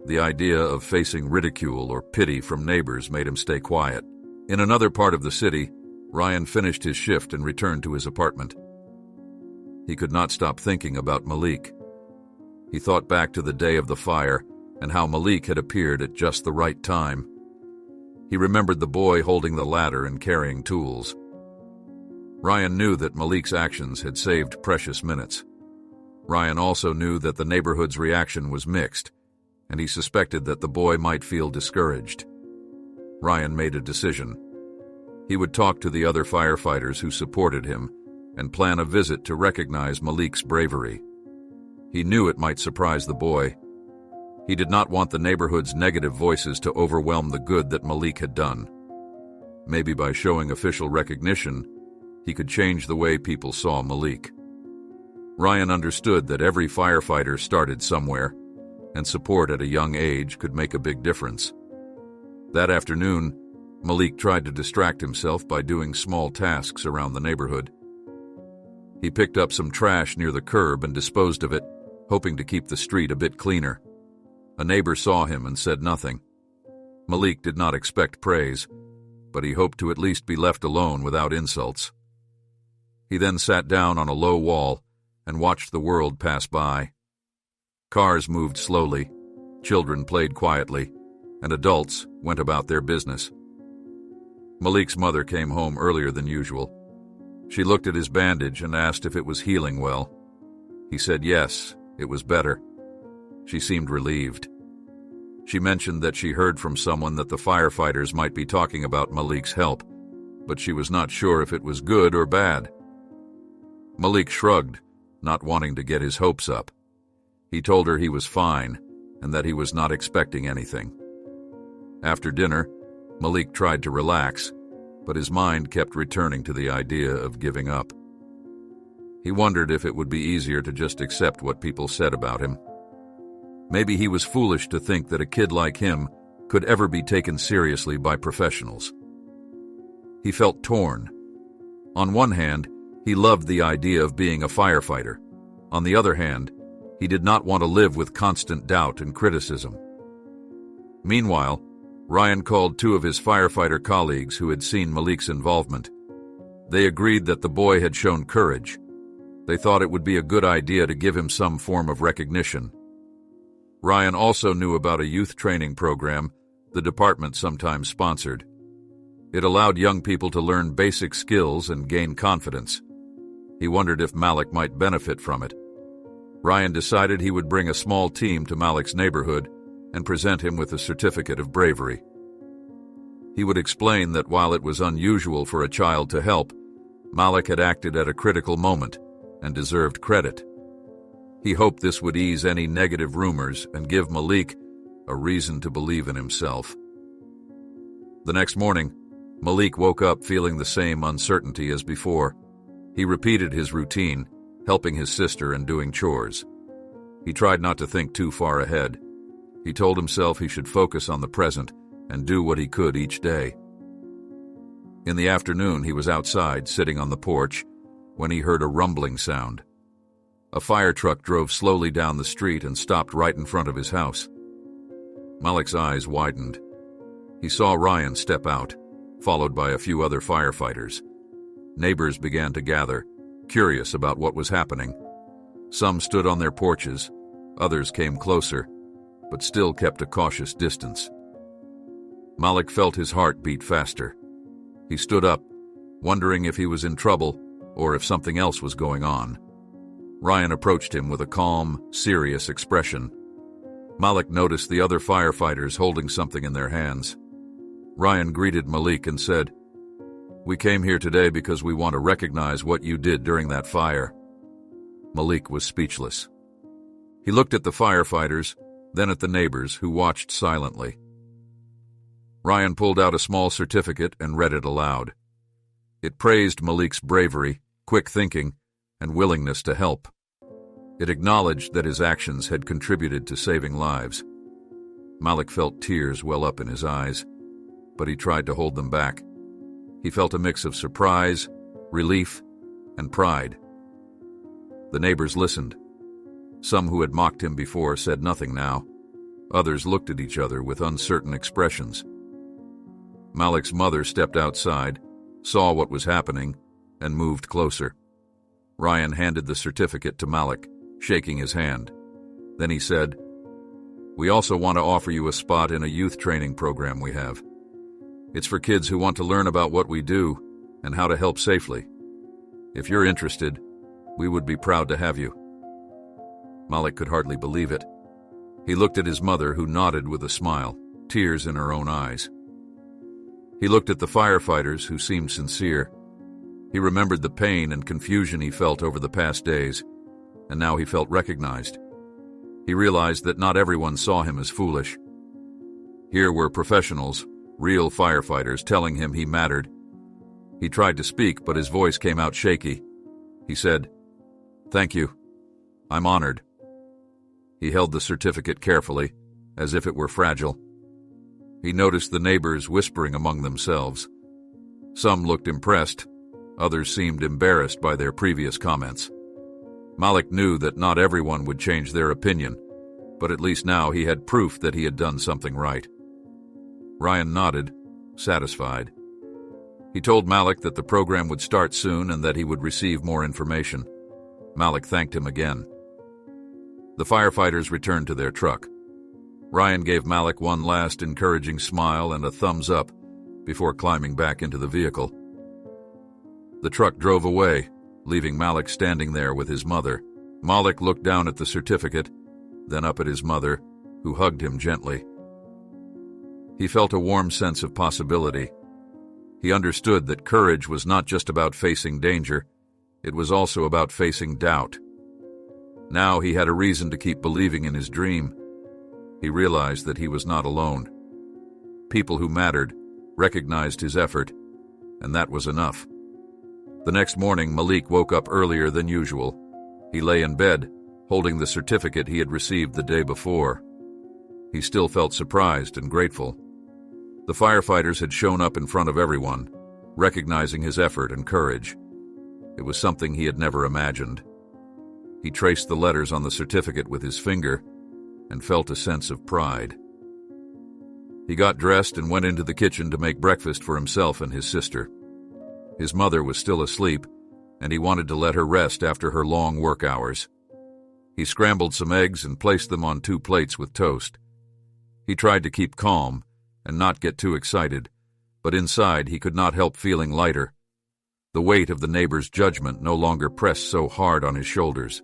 The idea of facing ridicule or pity from neighbors made him stay quiet. In another part of the city, Ryan finished his shift and returned to his apartment. He could not stop thinking about Malik. He thought back to the day of the fire and how Malik had appeared at just the right time. He remembered the boy holding the ladder and carrying tools. Ryan knew that Malik's actions had saved precious minutes. Ryan also knew that the neighborhood's reaction was mixed, and he suspected that the boy might feel discouraged. Ryan made a decision. He would talk to the other firefighters who supported him and plan a visit to recognize Malik's bravery. He knew it might surprise the boy. He did not want the neighborhood's negative voices to overwhelm the good that Malik had done. Maybe by showing official recognition, he could change the way people saw Malik. Ryan understood that every firefighter started somewhere, and support at a young age could make a big difference. That afternoon, Malik tried to distract himself by doing small tasks around the neighborhood. He picked up some trash near the curb and disposed of it, hoping to keep the street a bit cleaner. A neighbor saw him and said nothing. Malik did not expect praise, but he hoped to at least be left alone without insults. He then sat down on a low wall and watched the world pass by. Cars moved slowly, children played quietly, and adults went about their business. Malik's mother came home earlier than usual. She looked at his bandage and asked if it was healing well. He said yes, it was better. She seemed relieved. She mentioned that she heard from someone that the firefighters might be talking about Malik's help, but she was not sure if it was good or bad. Malik shrugged, not wanting to get his hopes up. He told her he was fine and that he was not expecting anything. After dinner, Malik tried to relax, but his mind kept returning to the idea of giving up. He wondered if it would be easier to just accept what people said about him. Maybe he was foolish to think that a kid like him could ever be taken seriously by professionals. He felt torn. On one hand, he loved the idea of being a firefighter. On the other hand, he did not want to live with constant doubt and criticism. Meanwhile, Ryan called two of his firefighter colleagues who had seen Malik's involvement. They agreed that the boy had shown courage. They thought it would be a good idea to give him some form of recognition. Ryan also knew about a youth training program the department sometimes sponsored. It allowed young people to learn basic skills and gain confidence. He wondered if Malik might benefit from it. Ryan decided he would bring a small team to Malik's neighborhood and present him with a certificate of bravery. He would explain that while it was unusual for a child to help, Malik had acted at a critical moment and deserved credit. He hoped this would ease any negative rumors and give Malik a reason to believe in himself. The next morning, Malik woke up feeling the same uncertainty as before. He repeated his routine, helping his sister and doing chores. He tried not to think too far ahead. He told himself he should focus on the present and do what he could each day. In the afternoon, he was outside, sitting on the porch, when he heard a rumbling sound. A fire truck drove slowly down the street and stopped right in front of his house. Malik's eyes widened. He saw Ryan step out, followed by a few other firefighters. Neighbors began to gather, curious about what was happening. Some stood on their porches, others came closer, but still kept a cautious distance. Malik felt his heart beat faster. He stood up, wondering if he was in trouble or if something else was going on. Ryan approached him with a calm, serious expression. Malik noticed the other firefighters holding something in their hands. Ryan greeted Malik and said, "We came here today because we want to recognize what you did during that fire." Malik was speechless. He looked at the firefighters, then at the neighbors who watched silently. Ryan pulled out a small certificate and read it aloud. It praised Malik's bravery, quick thinking, and willingness to help. It acknowledged that his actions had contributed to saving lives. Malik felt tears well up in his eyes, but he tried to hold them back. He felt a mix of surprise, relief, and pride. The neighbors listened. Some who had mocked him before said nothing now. Others looked at each other with uncertain expressions. Malik's mother stepped outside, saw what was happening, and moved closer. Ryan handed the certificate to Malik, shaking his hand. Then he said, "We also want to offer you a spot in a youth training program we have. It's for kids who want to learn about what we do and how to help safely. If you're interested, we would be proud to have you." Malik could hardly believe it. He looked at his mother, who nodded with a smile, tears in her own eyes. He looked at the firefighters, who seemed sincere. He remembered the pain and confusion he felt over the past days, and now he felt recognized. He realized that not everyone saw him as foolish. Here were professionals, real firefighters, telling him he mattered. He tried to speak, but his voice came out shaky. He said, "Thank you. I'm honored." He held the certificate carefully, as if it were fragile. He noticed the neighbors whispering among themselves. Some looked impressed, others seemed embarrassed by their previous comments. Malik knew that not everyone would change their opinion, but at least now he had proof that he had done something right. Ryan nodded, satisfied. He told Malik that the program would start soon and that he would receive more information. Malik thanked him again. The firefighters returned to their truck. Ryan gave Malik one last encouraging smile and a thumbs up before climbing back into the vehicle. The truck drove away, leaving Malik standing there with his mother. Malik looked down at the certificate, then up at his mother, who hugged him gently. He felt a warm sense of possibility. He understood that courage was not just about facing danger, it was also about facing doubt. Now he had a reason to keep believing in his dream. He realized that he was not alone. People who mattered recognized his effort, and that was enough. The next morning, Malik woke up earlier than usual. He lay in bed, holding the certificate he had received the day before. He still felt surprised and grateful. The firefighters had shown up in front of everyone, recognizing his effort and courage. It was something he had never imagined. He traced the letters on the certificate with his finger and felt a sense of pride. He got dressed and went into the kitchen to make breakfast for himself and his sister. His mother was still asleep, and he wanted to let her rest after her long work hours. He scrambled some eggs and placed them on 2 plates with toast. He tried to keep calm and not get too excited, but inside he could not help feeling lighter. The weight of the neighbor's judgment no longer pressed so hard on his shoulders.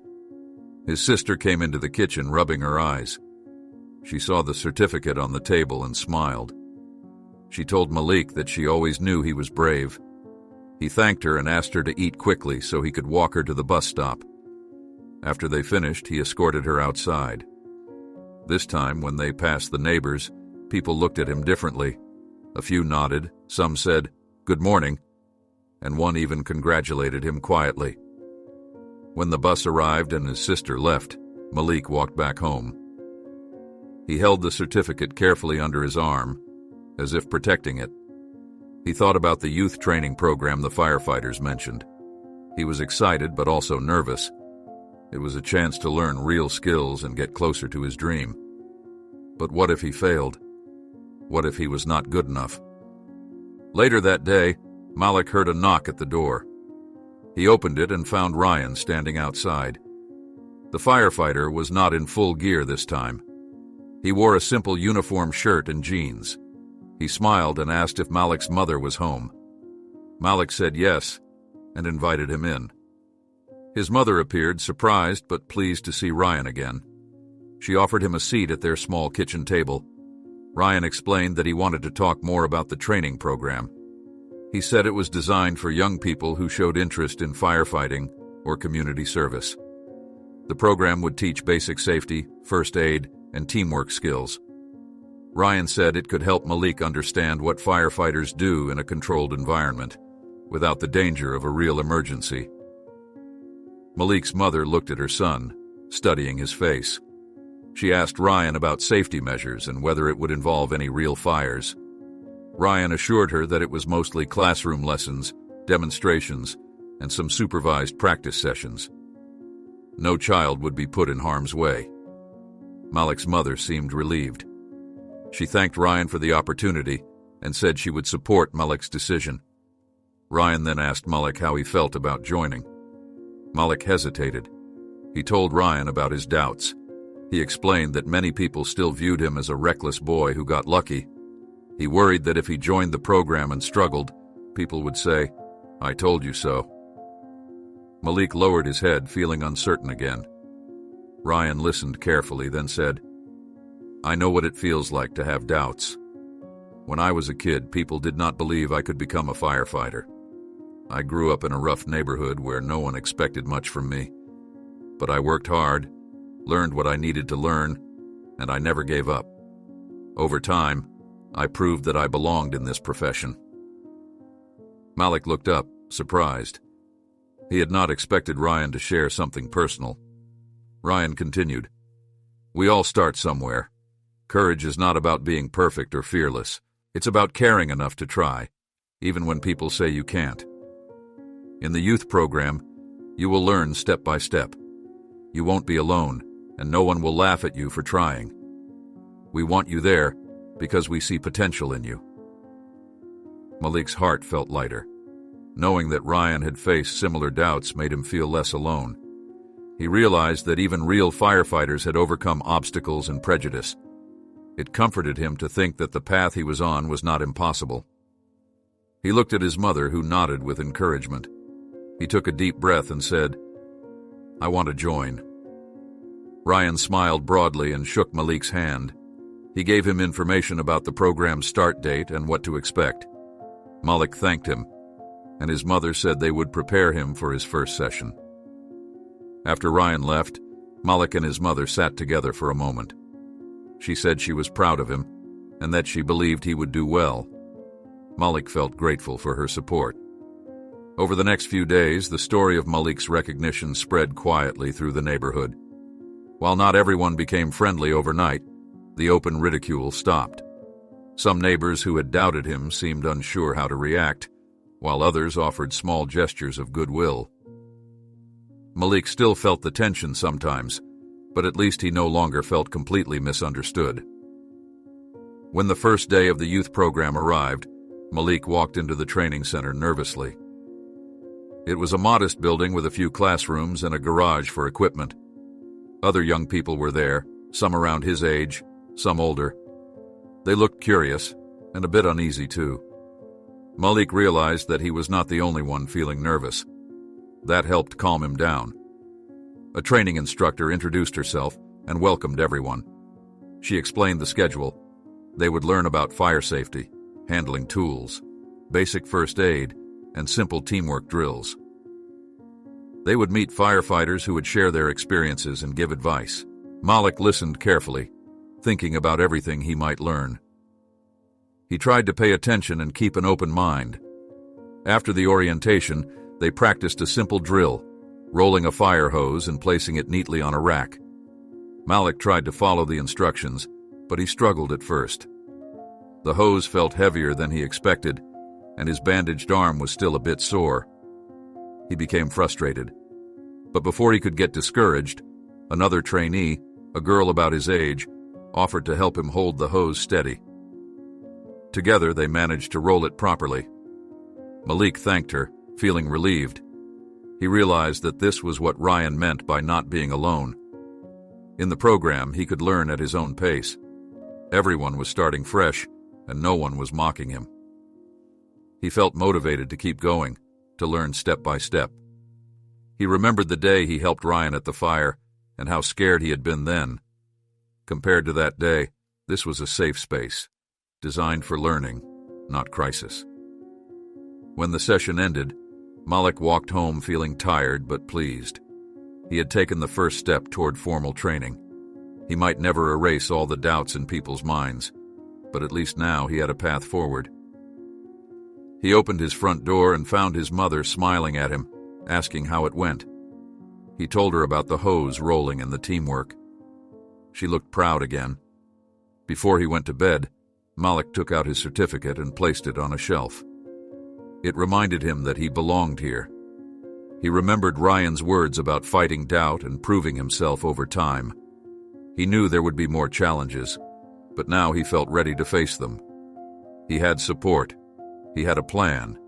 His sister came into the kitchen, rubbing her eyes. She saw the certificate on the table and smiled. She told Malik that she always knew he was brave. He thanked her and asked her to eat quickly so he could walk her to the bus stop. After they finished, he escorted her outside. This time, when they passed the neighbors, people looked at him differently. A few nodded, some said, "Good morning," and one even congratulated him quietly. When the bus arrived and his sister left, Malik walked back home. He held the certificate carefully under his arm, as if protecting it. He thought about the youth training program the firefighters mentioned. He was excited but also nervous. It was a chance to learn real skills and get closer to his dream. But what if he failed? What if he was not good enough? Later that day, Malik heard a knock at the door. He opened it and found Ryan standing outside. The firefighter was not in full gear this time. He wore a simple uniform shirt and jeans. He smiled and asked if Malik's mother was home. Malik said yes and invited him in. His mother appeared surprised but pleased to see Ryan again. She offered him a seat at their small kitchen table. Ryan explained that he wanted to talk more about the training program. He said it was designed for young people who showed interest in firefighting or community service. The program would teach basic safety, first aid, and teamwork skills. Ryan said it could help Malik understand what firefighters do in a controlled environment, without the danger of a real emergency. Malik's mother looked at her son, studying his face. She asked Ryan about safety measures and whether it would involve any real fires. Ryan assured her that it was mostly classroom lessons, demonstrations, and some supervised practice sessions. No child would be put in harm's way. Malik's mother seemed relieved. She thanked Ryan for the opportunity and said she would support Malik's decision. Ryan then asked Malik how he felt about joining. Malik hesitated. He told Ryan about his doubts. He explained that many people still viewed him as a reckless boy who got lucky. He worried that if he joined the program and struggled, people would say, "I told you so." Malik lowered his head, feeling uncertain again. Ryan listened carefully, then said, "I know what it feels like to have doubts. When I was a kid, people did not believe I could become a firefighter. I grew up in a rough neighborhood where no one expected much from me. But I worked hard, learned what I needed to learn, and I never gave up. Over time, I proved that I belonged in this profession." Malik looked up, surprised. He had not expected Ryan to share something personal. Ryan continued, "We all start somewhere. Courage is not about being perfect or fearless. It's about caring enough to try, even when people say you can't. In the youth program, you will learn step by step. You won't be alone, and no one will laugh at you for trying. We want you there because we see potential in you." Malik's heart felt lighter. Knowing that Ryan had faced similar doubts made him feel less alone. He realized that even real firefighters had overcome obstacles and prejudice. It comforted him to think that the path he was on was not impossible. He looked at his mother, who nodded with encouragement. He took a deep breath and said, "I want to join." Ryan smiled broadly and shook Malik's hand. He gave him information about the program's start date and what to expect. Malik thanked him, and his mother said they would prepare him for his first session. After Ryan left, Malik and his mother sat together for a moment. She said she was proud of him and that she believed he would do well. Malik felt grateful for her support. Over the next few days, the story of Malik's recognition spread quietly through the neighborhood. While not everyone became friendly overnight, the open ridicule stopped. Some neighbors who had doubted him seemed unsure how to react, while others offered small gestures of goodwill. Malik still felt the tension sometimes, but at least he no longer felt completely misunderstood. When the first day of the youth program arrived, Malik walked into the training center nervously. It was a modest building with a few classrooms and a garage for equipment. Other young people were there, some around his age, some older. They looked curious and a bit uneasy too. Malik realized that he was not the only one feeling nervous. That helped calm him down. A training instructor introduced herself and welcomed everyone. She explained the schedule. They would learn about fire safety, handling tools, basic first aid, and simple teamwork drills. They would meet firefighters who would share their experiences and give advice. Malik listened carefully, thinking about everything he might learn. He tried to pay attention and keep an open mind. After the orientation, they practiced a simple drill, rolling a fire hose and placing it neatly on a rack. Malik tried to follow the instructions, but he struggled at first. The hose felt heavier than he expected, and his bandaged arm was still a bit sore. He became frustrated. But before he could get discouraged, another trainee, a girl about his age, offered to help him hold the hose steady. Together, they managed to roll it properly. Malik thanked her, feeling relieved. He realized that this was what Ryan meant by not being alone. In the program, he could learn at his own pace. Everyone was starting fresh, and no one was mocking him. He felt motivated to keep going, to learn step by step. He remembered the day he helped Ryan at the fire and how scared he had been then. Compared to that day, this was a safe space, designed for learning, not crisis. When the session ended, Malik walked home feeling tired but pleased. He had taken the first step toward formal training. He might never erase all the doubts in people's minds, but at least now he had a path forward. He opened his front door and found his mother smiling at him, asking how it went. He told her about the hose rolling and the teamwork. She looked proud again. Before he went to bed, Malik took out his certificate and placed it on a shelf. It reminded him that he belonged here. He remembered Ryan's words about fighting doubt and proving himself over time. He knew there would be more challenges, but now he felt ready to face them. He had support. He had a plan,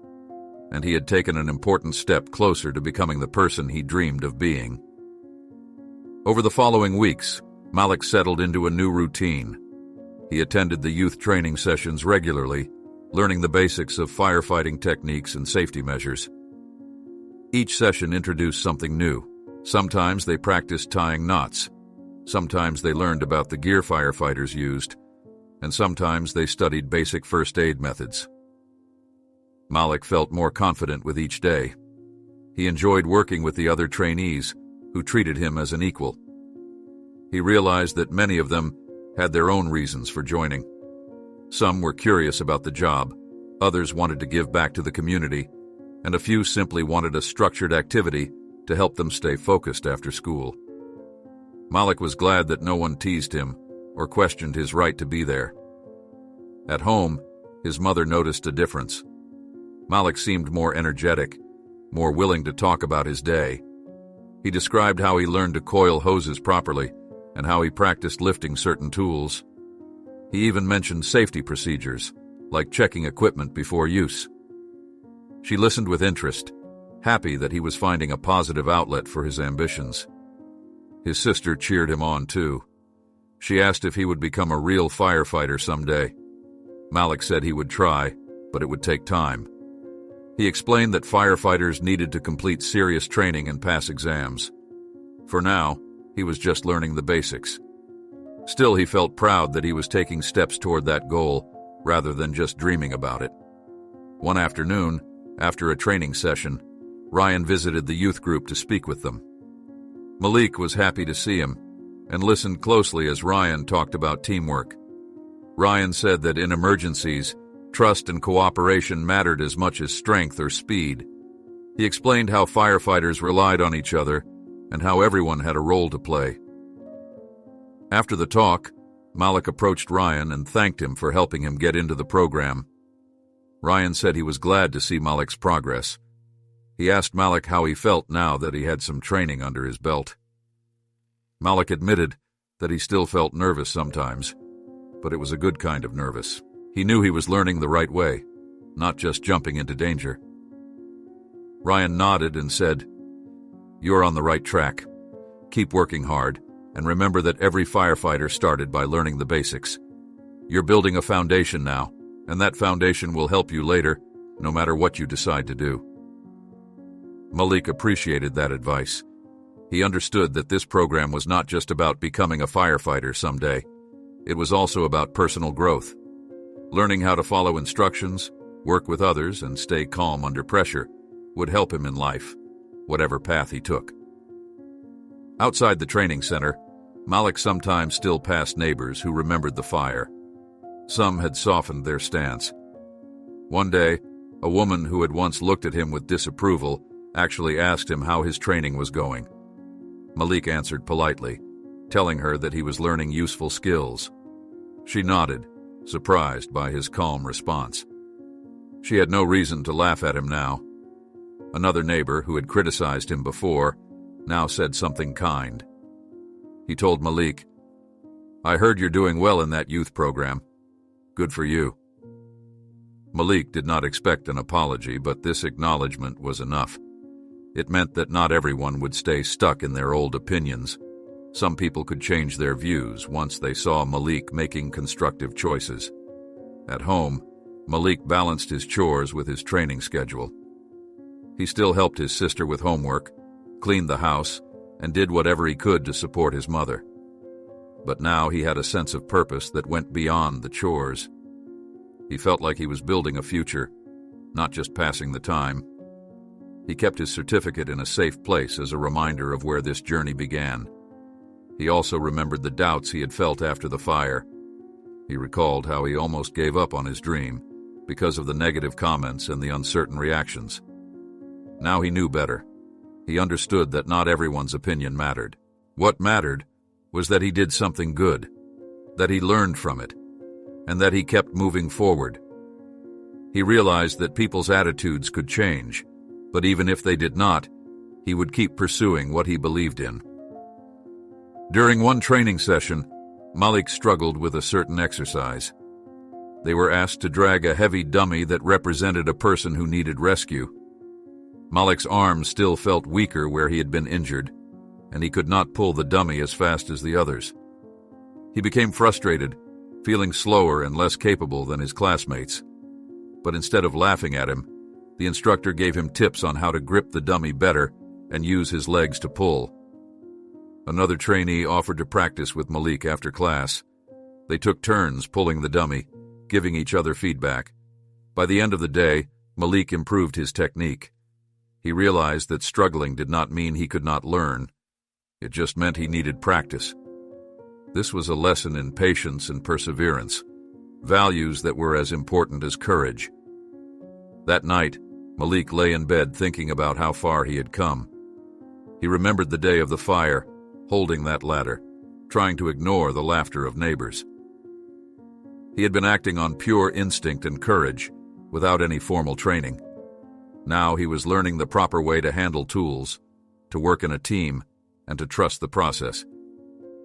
and he had taken an important step closer to becoming the person he dreamed of being. Over the following weeks, Malik settled into a new routine. He attended the youth training sessions regularly, learning the basics of firefighting techniques and safety measures. Each session introduced something new. Sometimes they practiced tying knots. Sometimes they learned about the gear firefighters used, and sometimes they studied basic first aid methods. Malik felt more confident with each day. He enjoyed working with the other trainees, who treated him as an equal. He realized that many of them had their own reasons for joining. Some were curious about the job, others wanted to give back to the community, and a few simply wanted a structured activity to help them stay focused after school. Malik was glad that no one teased him or questioned his right to be there. At home, his mother noticed a difference. Malik seemed more energetic, more willing to talk about his day. He described how he learned to coil hoses properly and how he practiced lifting certain tools. He even mentioned safety procedures, like checking equipment before use. She listened with interest, happy that he was finding a positive outlet for his ambitions. His sister cheered him on, too. She asked if he would become a real firefighter someday. Malik said he would try, but it would take time. He explained that firefighters needed to complete serious training and pass exams. For now, he was just learning the basics. Still, he felt proud that he was taking steps toward that goal, rather than just dreaming about it. One afternoon, after a training session, Ryan visited the youth group to speak with them. Malik was happy to see him, and listened closely as Ryan talked about teamwork. Ryan said that in emergencies, trust and cooperation mattered as much as strength or speed. He explained how firefighters relied on each other and how everyone had a role to play. After the talk, Malik approached Ryan and thanked him for helping him get into the program. Ryan said he was glad to see Malik's progress. He asked Malik how he felt now that he had some training under his belt. Malik admitted that he still felt nervous sometimes, but it was a good kind of nervous. He knew he was learning the right way, not just jumping into danger. Ryan nodded and said, "You're on the right track. Keep working hard, and remember that every firefighter started by learning the basics. You're building a foundation now, and that foundation will help you later, no matter what you decide to do." Malik appreciated that advice. He understood that this program was not just about becoming a firefighter someday. It was also about personal growth. Learning how to follow instructions, work with others, and stay calm under pressure would help him in life, whatever path he took. Outside the training center, Malik sometimes still passed neighbors who remembered the fire. Some had softened their stance. One day, a woman who had once looked at him with disapproval actually asked him how his training was going. Malik answered politely, telling her that he was learning useful skills. She nodded, surprised by his calm response. She had no reason to laugh at him now. Another neighbor who had criticized him before now said something kind. He told Malik, "I heard you're doing well in that youth program. Good for you." Malik did not expect an apology, but this acknowledgement was enough. It meant that not everyone would stay stuck in their old opinions. Some people could change their views once they saw Malik making constructive choices. At home, Malik balanced his chores with his training schedule. He still helped his sister with homework, cleaned the house, and did whatever he could to support his mother. But now he had a sense of purpose that went beyond the chores. He felt like he was building a future, not just passing the time. He kept his certificate in a safe place as a reminder of where this journey began. He also remembered the doubts he had felt after the fire. He recalled how he almost gave up on his dream because of the negative comments and the uncertain reactions. Now he knew better. He understood that not everyone's opinion mattered. What mattered was that he did something good, that he learned from it, and that he kept moving forward. He realized that people's attitudes could change, but even if they did not, he would keep pursuing what he believed in. During one training session, Malik struggled with a certain exercise. They were asked to drag a heavy dummy that represented a person who needed rescue. Malik's arm still felt weaker where he had been injured, and he could not pull the dummy as fast as the others. He became frustrated, feeling slower and less capable than his classmates. But instead of laughing at him, the instructor gave him tips on how to grip the dummy better and use his legs to pull. Another trainee offered to practice with Malik after class. They took turns pulling the dummy, giving each other feedback. By the end of the day, Malik improved his technique. He realized that struggling did not mean he could not learn. It just meant he needed practice. This was a lesson in patience and perseverance, values that were as important as courage. That night, Malik lay in bed thinking about how far he had come. He remembered the day of the fire, holding that ladder, trying to ignore the laughter of neighbors. He had been acting on pure instinct and courage, without any formal training. Now he was learning the proper way to handle tools, to work in a team, and to trust the process.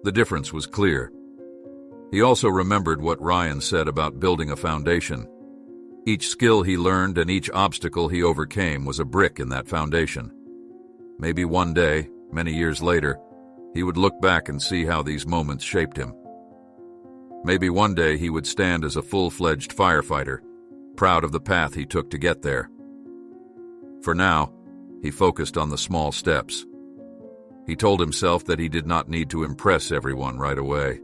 The difference was clear. He also remembered what Ryan said about building a foundation. Each skill he learned and each obstacle he overcame was a brick in that foundation. Maybe one day, many years later, he would look back and see how these moments shaped him. Maybe one day he would stand as a full-fledged firefighter, proud of the path he took to get there. For now, he focused on the small steps. He told himself that he did not need to impress everyone right away.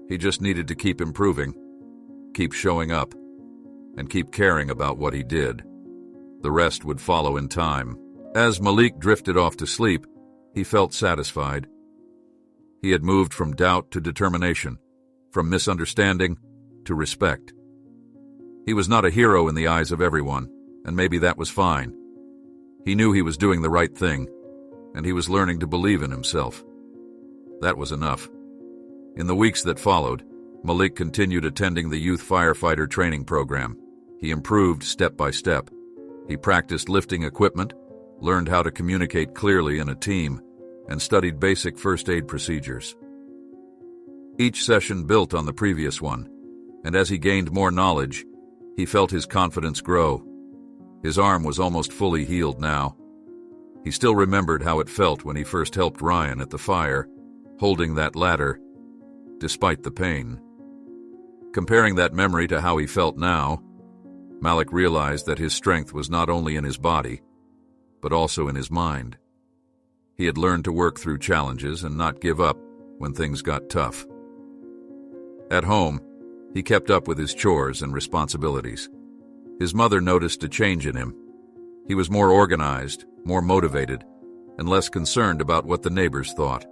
He just needed to keep improving, keep showing up, and keep caring about what he did. The rest would follow in time. As Malik drifted off to sleep, he felt satisfied. He had moved from doubt to determination, from misunderstanding to respect. He was not a hero in the eyes of everyone, and maybe that was fine. He knew he was doing the right thing, and he was learning to believe in himself. That was enough. In the weeks that followed, Malik continued attending the youth firefighter training program. He improved step by step. He practiced lifting equipment, learned how to communicate clearly in a team, and studied basic first aid procedures. Each session built on the previous one, and as he gained more knowledge, he felt his confidence grow. His arm was almost fully healed now. He still remembered how it felt when he first helped Ryan at the fire, holding that ladder, despite the pain. Comparing that memory to how he felt now, Malik realized that his strength was not only in his body, but also in his mind. He had learned to work through challenges and not give up when things got tough. At home, he kept up with his chores and responsibilities. His mother noticed a change in him. He was more organized, more motivated, and less concerned about what the neighbors thought.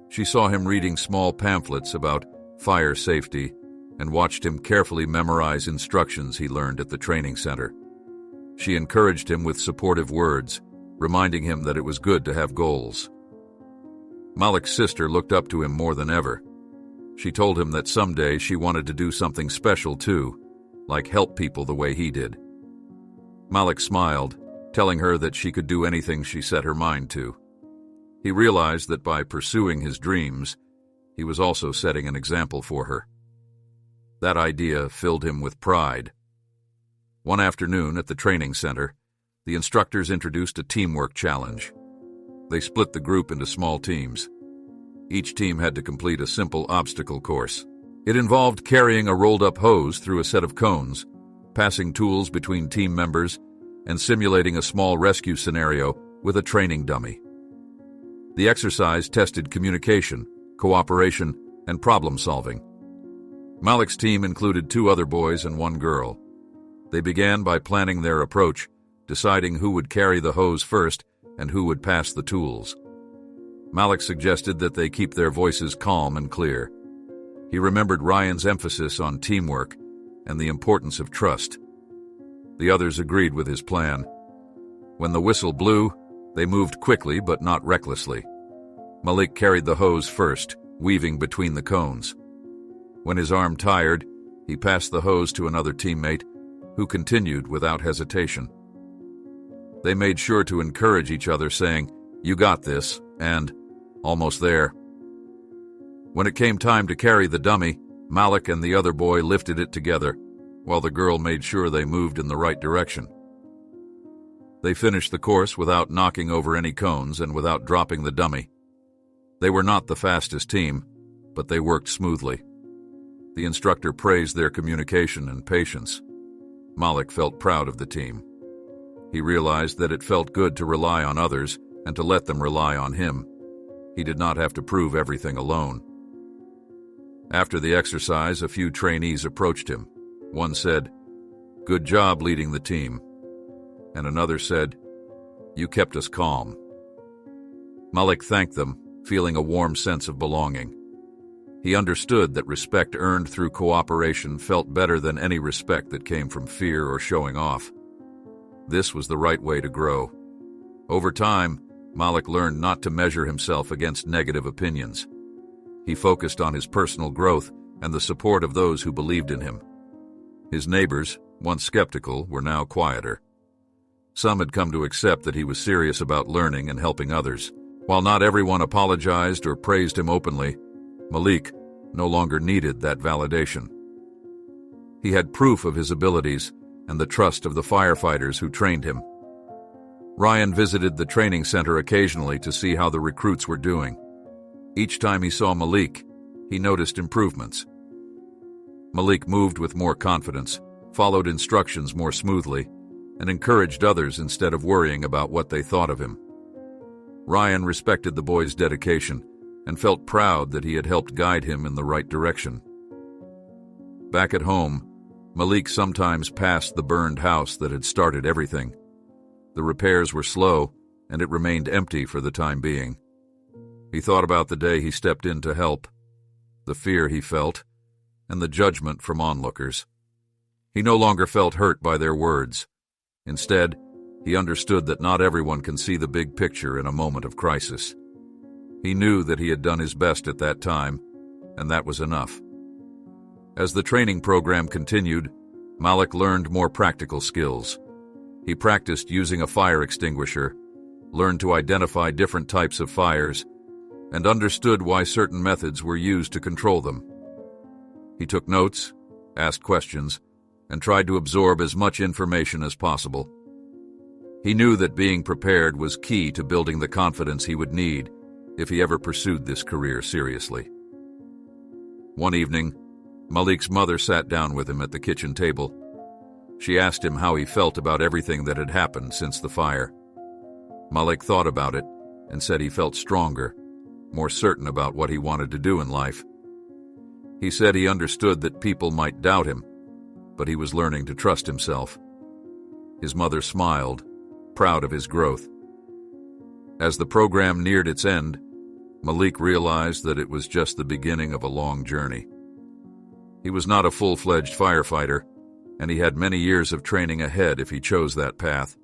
She saw him reading small pamphlets about fire safety and watched him carefully memorize instructions he learned at the training center. She encouraged him with supportive words, reminding him that it was good to have goals. Malik's sister looked up to him more than ever. She told him that someday she wanted to do something special too, like help people the way he did. Malik smiled, telling her that she could do anything she set her mind to. He realized that by pursuing his dreams, he was also setting an example for her. That idea filled him with pride. One afternoon at the training center, the instructors introduced a teamwork challenge. They split the group into small teams. Each team had to complete a simple obstacle course. It involved carrying a rolled-up hose through a set of cones, passing tools between team members, and simulating a small rescue scenario with a training dummy. The exercise tested communication, cooperation, and problem-solving. Malik's team included 2 other boys and 1 girl. They began by planning their approach, deciding who would carry the hose first and who would pass the tools. Malik suggested that they keep their voices calm and clear. He remembered Ryan's emphasis on teamwork and the importance of trust. The others agreed with his plan. When the whistle blew, they moved quickly but not recklessly. Malik carried the hose first, weaving between the cones. When his arm tired, he passed the hose to another teammate, who continued without hesitation. They made sure to encourage each other, saying, "You got this," and "Almost there." When it came time to carry the dummy, Malik and the other boy lifted it together, while the girl made sure they moved in the right direction. They finished the course without knocking over any cones and without dropping the dummy. They were not the fastest team, but they worked smoothly. The instructor praised their communication and patience. Malik felt proud of the team. He realized that it felt good to rely on others and to let them rely on him. He did not have to prove everything alone. After the exercise, a few trainees approached him. One said, "Good job leading the team." And another said, "You kept us calm." Malik thanked them, feeling a warm sense of belonging. He understood that respect earned through cooperation felt better than any respect that came from fear or showing off. This was the right way to grow. Over time, Malik learned not to measure himself against negative opinions. He focused on his personal growth and the support of those who believed in him. His neighbors, once skeptical, were now quieter. Some had come to accept that he was serious about learning and helping others. While not everyone apologized or praised him openly, Malik no longer needed that validation. He had proof of his abilities and the trust of the firefighters who trained him. Ryan visited the training center occasionally to see how the recruits were doing. Each time he saw Malik, he noticed improvements. Malik moved with more confidence, followed instructions more smoothly, and encouraged others instead of worrying about what they thought of him. Ryan respected the boy's dedication and felt proud that he had helped guide him in the right direction. Back at home, Malik sometimes passed the burned house that had started everything. The repairs were slow, and it remained empty for the time being. He thought about the day he stepped in to help, the fear he felt, and the judgment from onlookers. He no longer felt hurt by their words. Instead, he understood that not everyone can see the big picture in a moment of crisis. He knew that he had done his best at that time, and that was enough. As the training program continued, Malik learned more practical skills. He practiced using a fire extinguisher, learned to identify different types of fires, and understood why certain methods were used to control them. He took notes, asked questions, and tried to absorb as much information as possible. He knew that being prepared was key to building the confidence he would need if he ever pursued this career seriously. One evening, Malik's mother sat down with him at the kitchen table. She asked him how he felt about everything that had happened since the fire. Malik thought about it and said he felt stronger, more certain about what he wanted to do in life. He said he understood that people might doubt him, but he was learning to trust himself. His mother smiled, proud of his growth. As the program neared its end, Malik realized that it was just the beginning of a long journey. He was not a full-fledged firefighter, and he had many years of training ahead if he chose that path.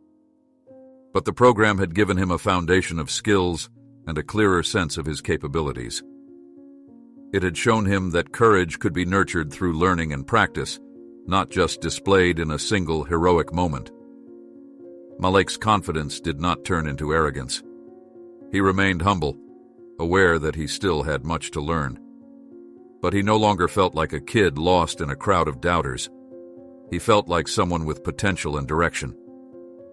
But the program had given him a foundation of skills and a clearer sense of his capabilities. It had shown him that courage could be nurtured through learning and practice, not just displayed in a single heroic moment. Malik's confidence did not turn into arrogance. He remained humble, aware that he still had much to learn. But he no longer felt like a kid lost in a crowd of doubters. He felt like someone with potential and direction.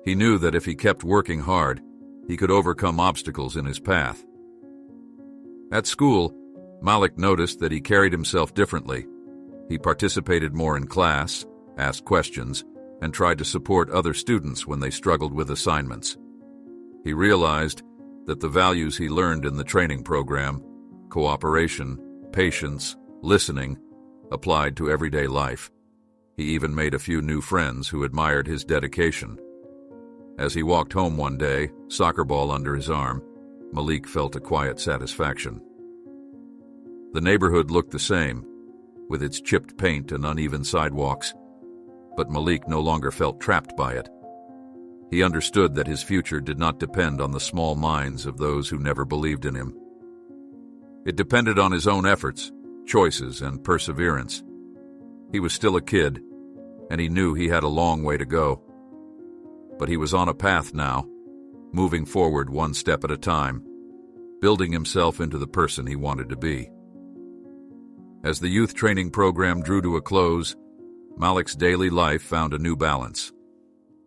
He knew that if he kept working hard, he could overcome obstacles in his path. At school, Malik noticed that he carried himself differently. He participated more in class, asked questions, and tried to support other students when they struggled with assignments. He realized that the values he learned in the training program, cooperation, patience, listening, applied to everyday life. He even made a few new friends who admired his dedication. As he walked home one day, soccer ball under his arm, Malik felt a quiet satisfaction. The neighborhood looked the same, with its chipped paint and uneven sidewalks, but Malik no longer felt trapped by it. He understood that his future did not depend on the small minds of those who never believed in him. It depended on his own efforts, choices, and perseverance. He was still a kid, and he knew he had a long way to go. But he was on a path now, moving forward one step at a time, building himself into the person he wanted to be. As the youth training program drew to a close, Malik's daily life found a new balance.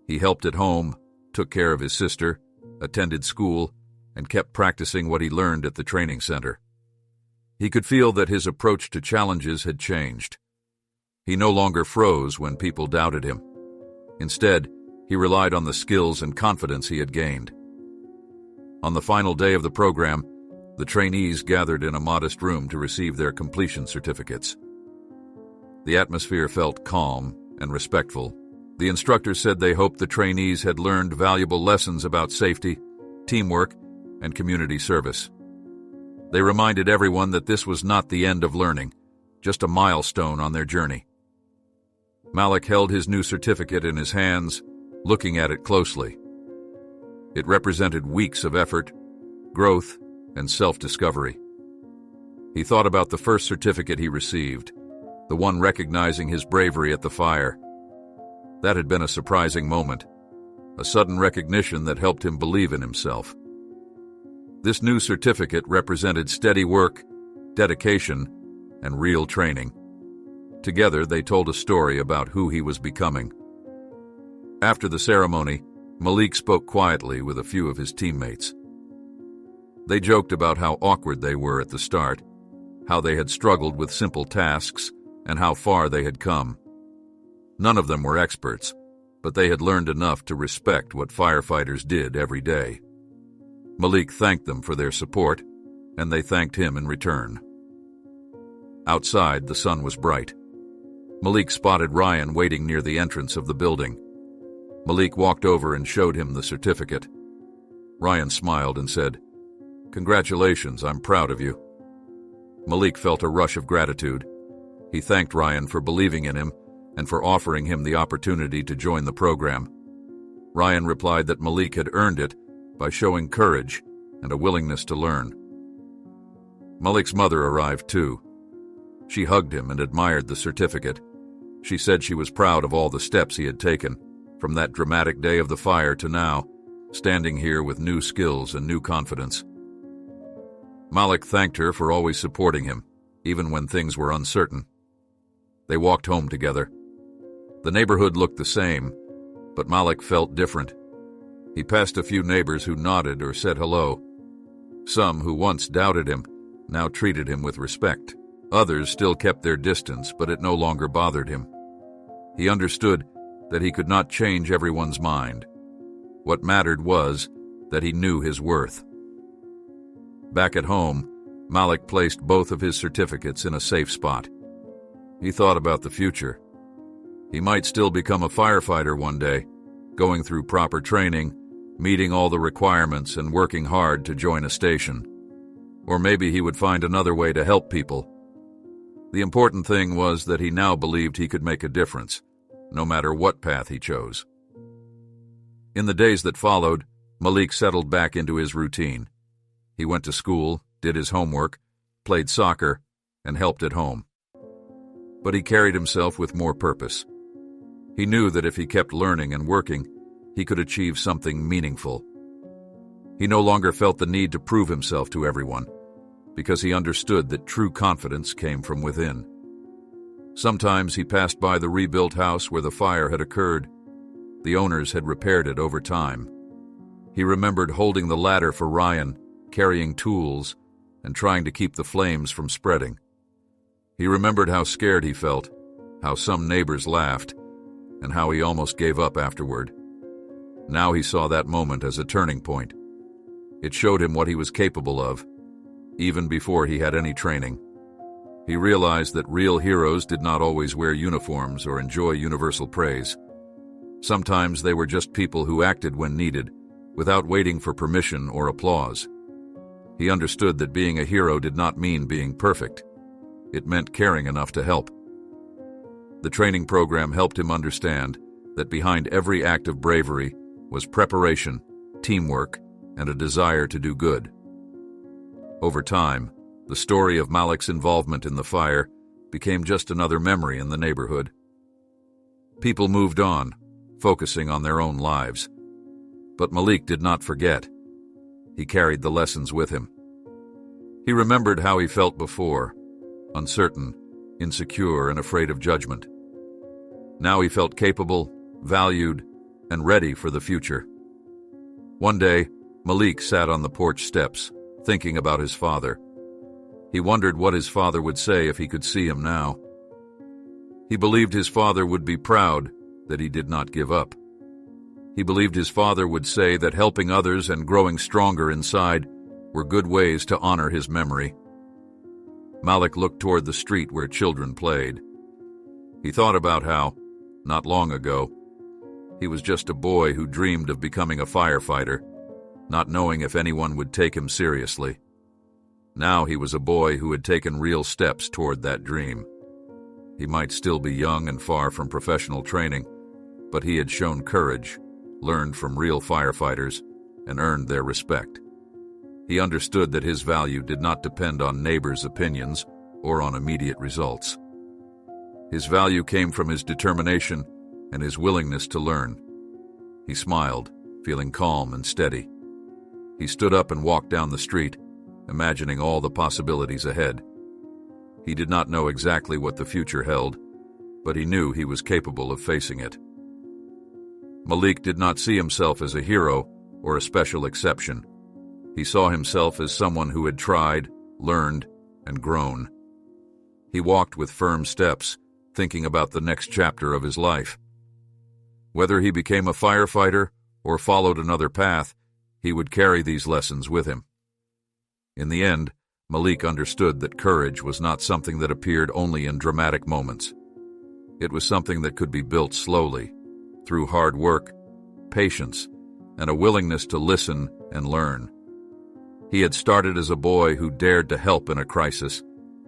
He helped at home, took care of his sister, attended school, and kept practicing what he learned at the training center. He could feel that his approach to challenges had changed. He no longer froze when people doubted him. Instead, he relied on the skills and confidence he had gained. On the final day of the program, the trainees gathered in a modest room to receive their completion certificates. The atmosphere felt calm and respectful. The instructors said they hoped the trainees had learned valuable lessons about safety, teamwork, and community service. They reminded everyone that this was not the end of learning, just a milestone on their journey. Malik held his new certificate in his hands, looking at it closely. It represented weeks of effort, growth, and self-discovery. He thought about the first certificate he received, the one recognizing his bravery at the fire. That had been a surprising moment, a sudden recognition that helped him believe in himself. This new certificate represented steady work, dedication, and real training. Together, they told a story about who he was becoming. After the ceremony, Malik spoke quietly with a few of his teammates. They joked about how awkward they were at the start, how they had struggled with simple tasks, and how far they had come. None of them were experts, but they had learned enough to respect what firefighters did every day. Malik thanked them for their support, and they thanked him in return. Outside, the sun was bright. Malik spotted Ryan waiting near the entrance of the building. Malik walked over and showed him the certificate. Ryan smiled and said, "Congratulations, I'm proud of you." Malik felt a rush of gratitude. He thanked Ryan for believing in him and for offering him the opportunity to join the program. Ryan replied that Malik had earned it by showing courage and a willingness to learn. Malik's mother arrived too. She hugged him and admired the certificate. She said she was proud of all the steps he had taken, from that dramatic day of the fire to now, standing here with new skills and new confidence. Malik thanked her for always supporting him, even when things were uncertain. They walked home together. The neighborhood looked the same, but Malik felt different. He passed a few neighbors who nodded or said hello. Some who once doubted him now treated him with respect. Others still kept their distance, but it no longer bothered him. He understood that he could not change everyone's mind. What mattered was that he knew his worth. Back at home, Malik placed both of his certificates in a safe spot. He thought about the future. He might still become a firefighter one day, going through proper training, meeting all the requirements and working hard to join a station. Or maybe he would find another way to help people. The important thing was that he now believed he could make a difference, no matter what path he chose. In the days that followed, Malik settled back into his routine. He went to school, did his homework, played soccer, and helped at home. But he carried himself with more purpose. He knew that if he kept learning and working, he could achieve something meaningful. He no longer felt the need to prove himself to everyone, because he understood that true confidence came from within. Sometimes he passed by the rebuilt house where the fire had occurred. The owners had repaired it over time. He remembered holding the ladder for Ryan, carrying tools, and trying to keep the flames from spreading. He remembered how scared he felt, how some neighbors laughed, and how he almost gave up afterward. Now he saw that moment as a turning point. It showed him what he was capable of, even before he had any training. He realized that real heroes did not always wear uniforms or enjoy universal praise. Sometimes they were just people who acted when needed, without waiting for permission or applause. He understood that being a hero did not mean being perfect. It meant caring enough to help. The training program helped him understand that behind every act of bravery was preparation, teamwork, and a desire to do good. Over time, the story of Malik's involvement in the fire became just another memory in the neighborhood. People moved on, focusing on their own lives. But Malik did not forget. He carried the lessons with him. He remembered how he felt before, uncertain, insecure, and afraid of judgment. Now he felt capable, valued, and ready for the future. One day, Malik sat on the porch steps, thinking about his father. He wondered what his father would say if he could see him now. He believed his father would be proud that he did not give up. He believed his father would say that helping others and growing stronger inside were good ways to honor his memory. Malik looked toward the street where children played. He thought about how, not long ago, he was just a boy who dreamed of becoming a firefighter, not knowing if anyone would take him seriously. Now he was a boy who had taken real steps toward that dream. He might still be young and far from professional training, but he had shown courage, learned from real firefighters, and earned their respect. He understood that his value did not depend on neighbors' opinions or on immediate results. His value came from his determination and his willingness to learn. He smiled, feeling calm and steady. He stood up and walked down the street, imagining all the possibilities ahead. He did not know exactly what the future held, but he knew he was capable of facing it. Malik did not see himself as a hero or a special exception. He saw himself as someone who had tried, learned, and grown. He walked with firm steps, thinking about the next chapter of his life. Whether he became a firefighter or followed another path, he would carry these lessons with him. In the end, Malik understood that courage was not something that appeared only in dramatic moments. It was something that could be built slowly, through hard work, patience, and a willingness to listen and learn. He had started as a boy who dared to help in a crisis,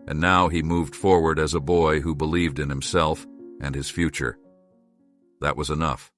and now he moved forward as a boy who believed in himself and his future. That was enough.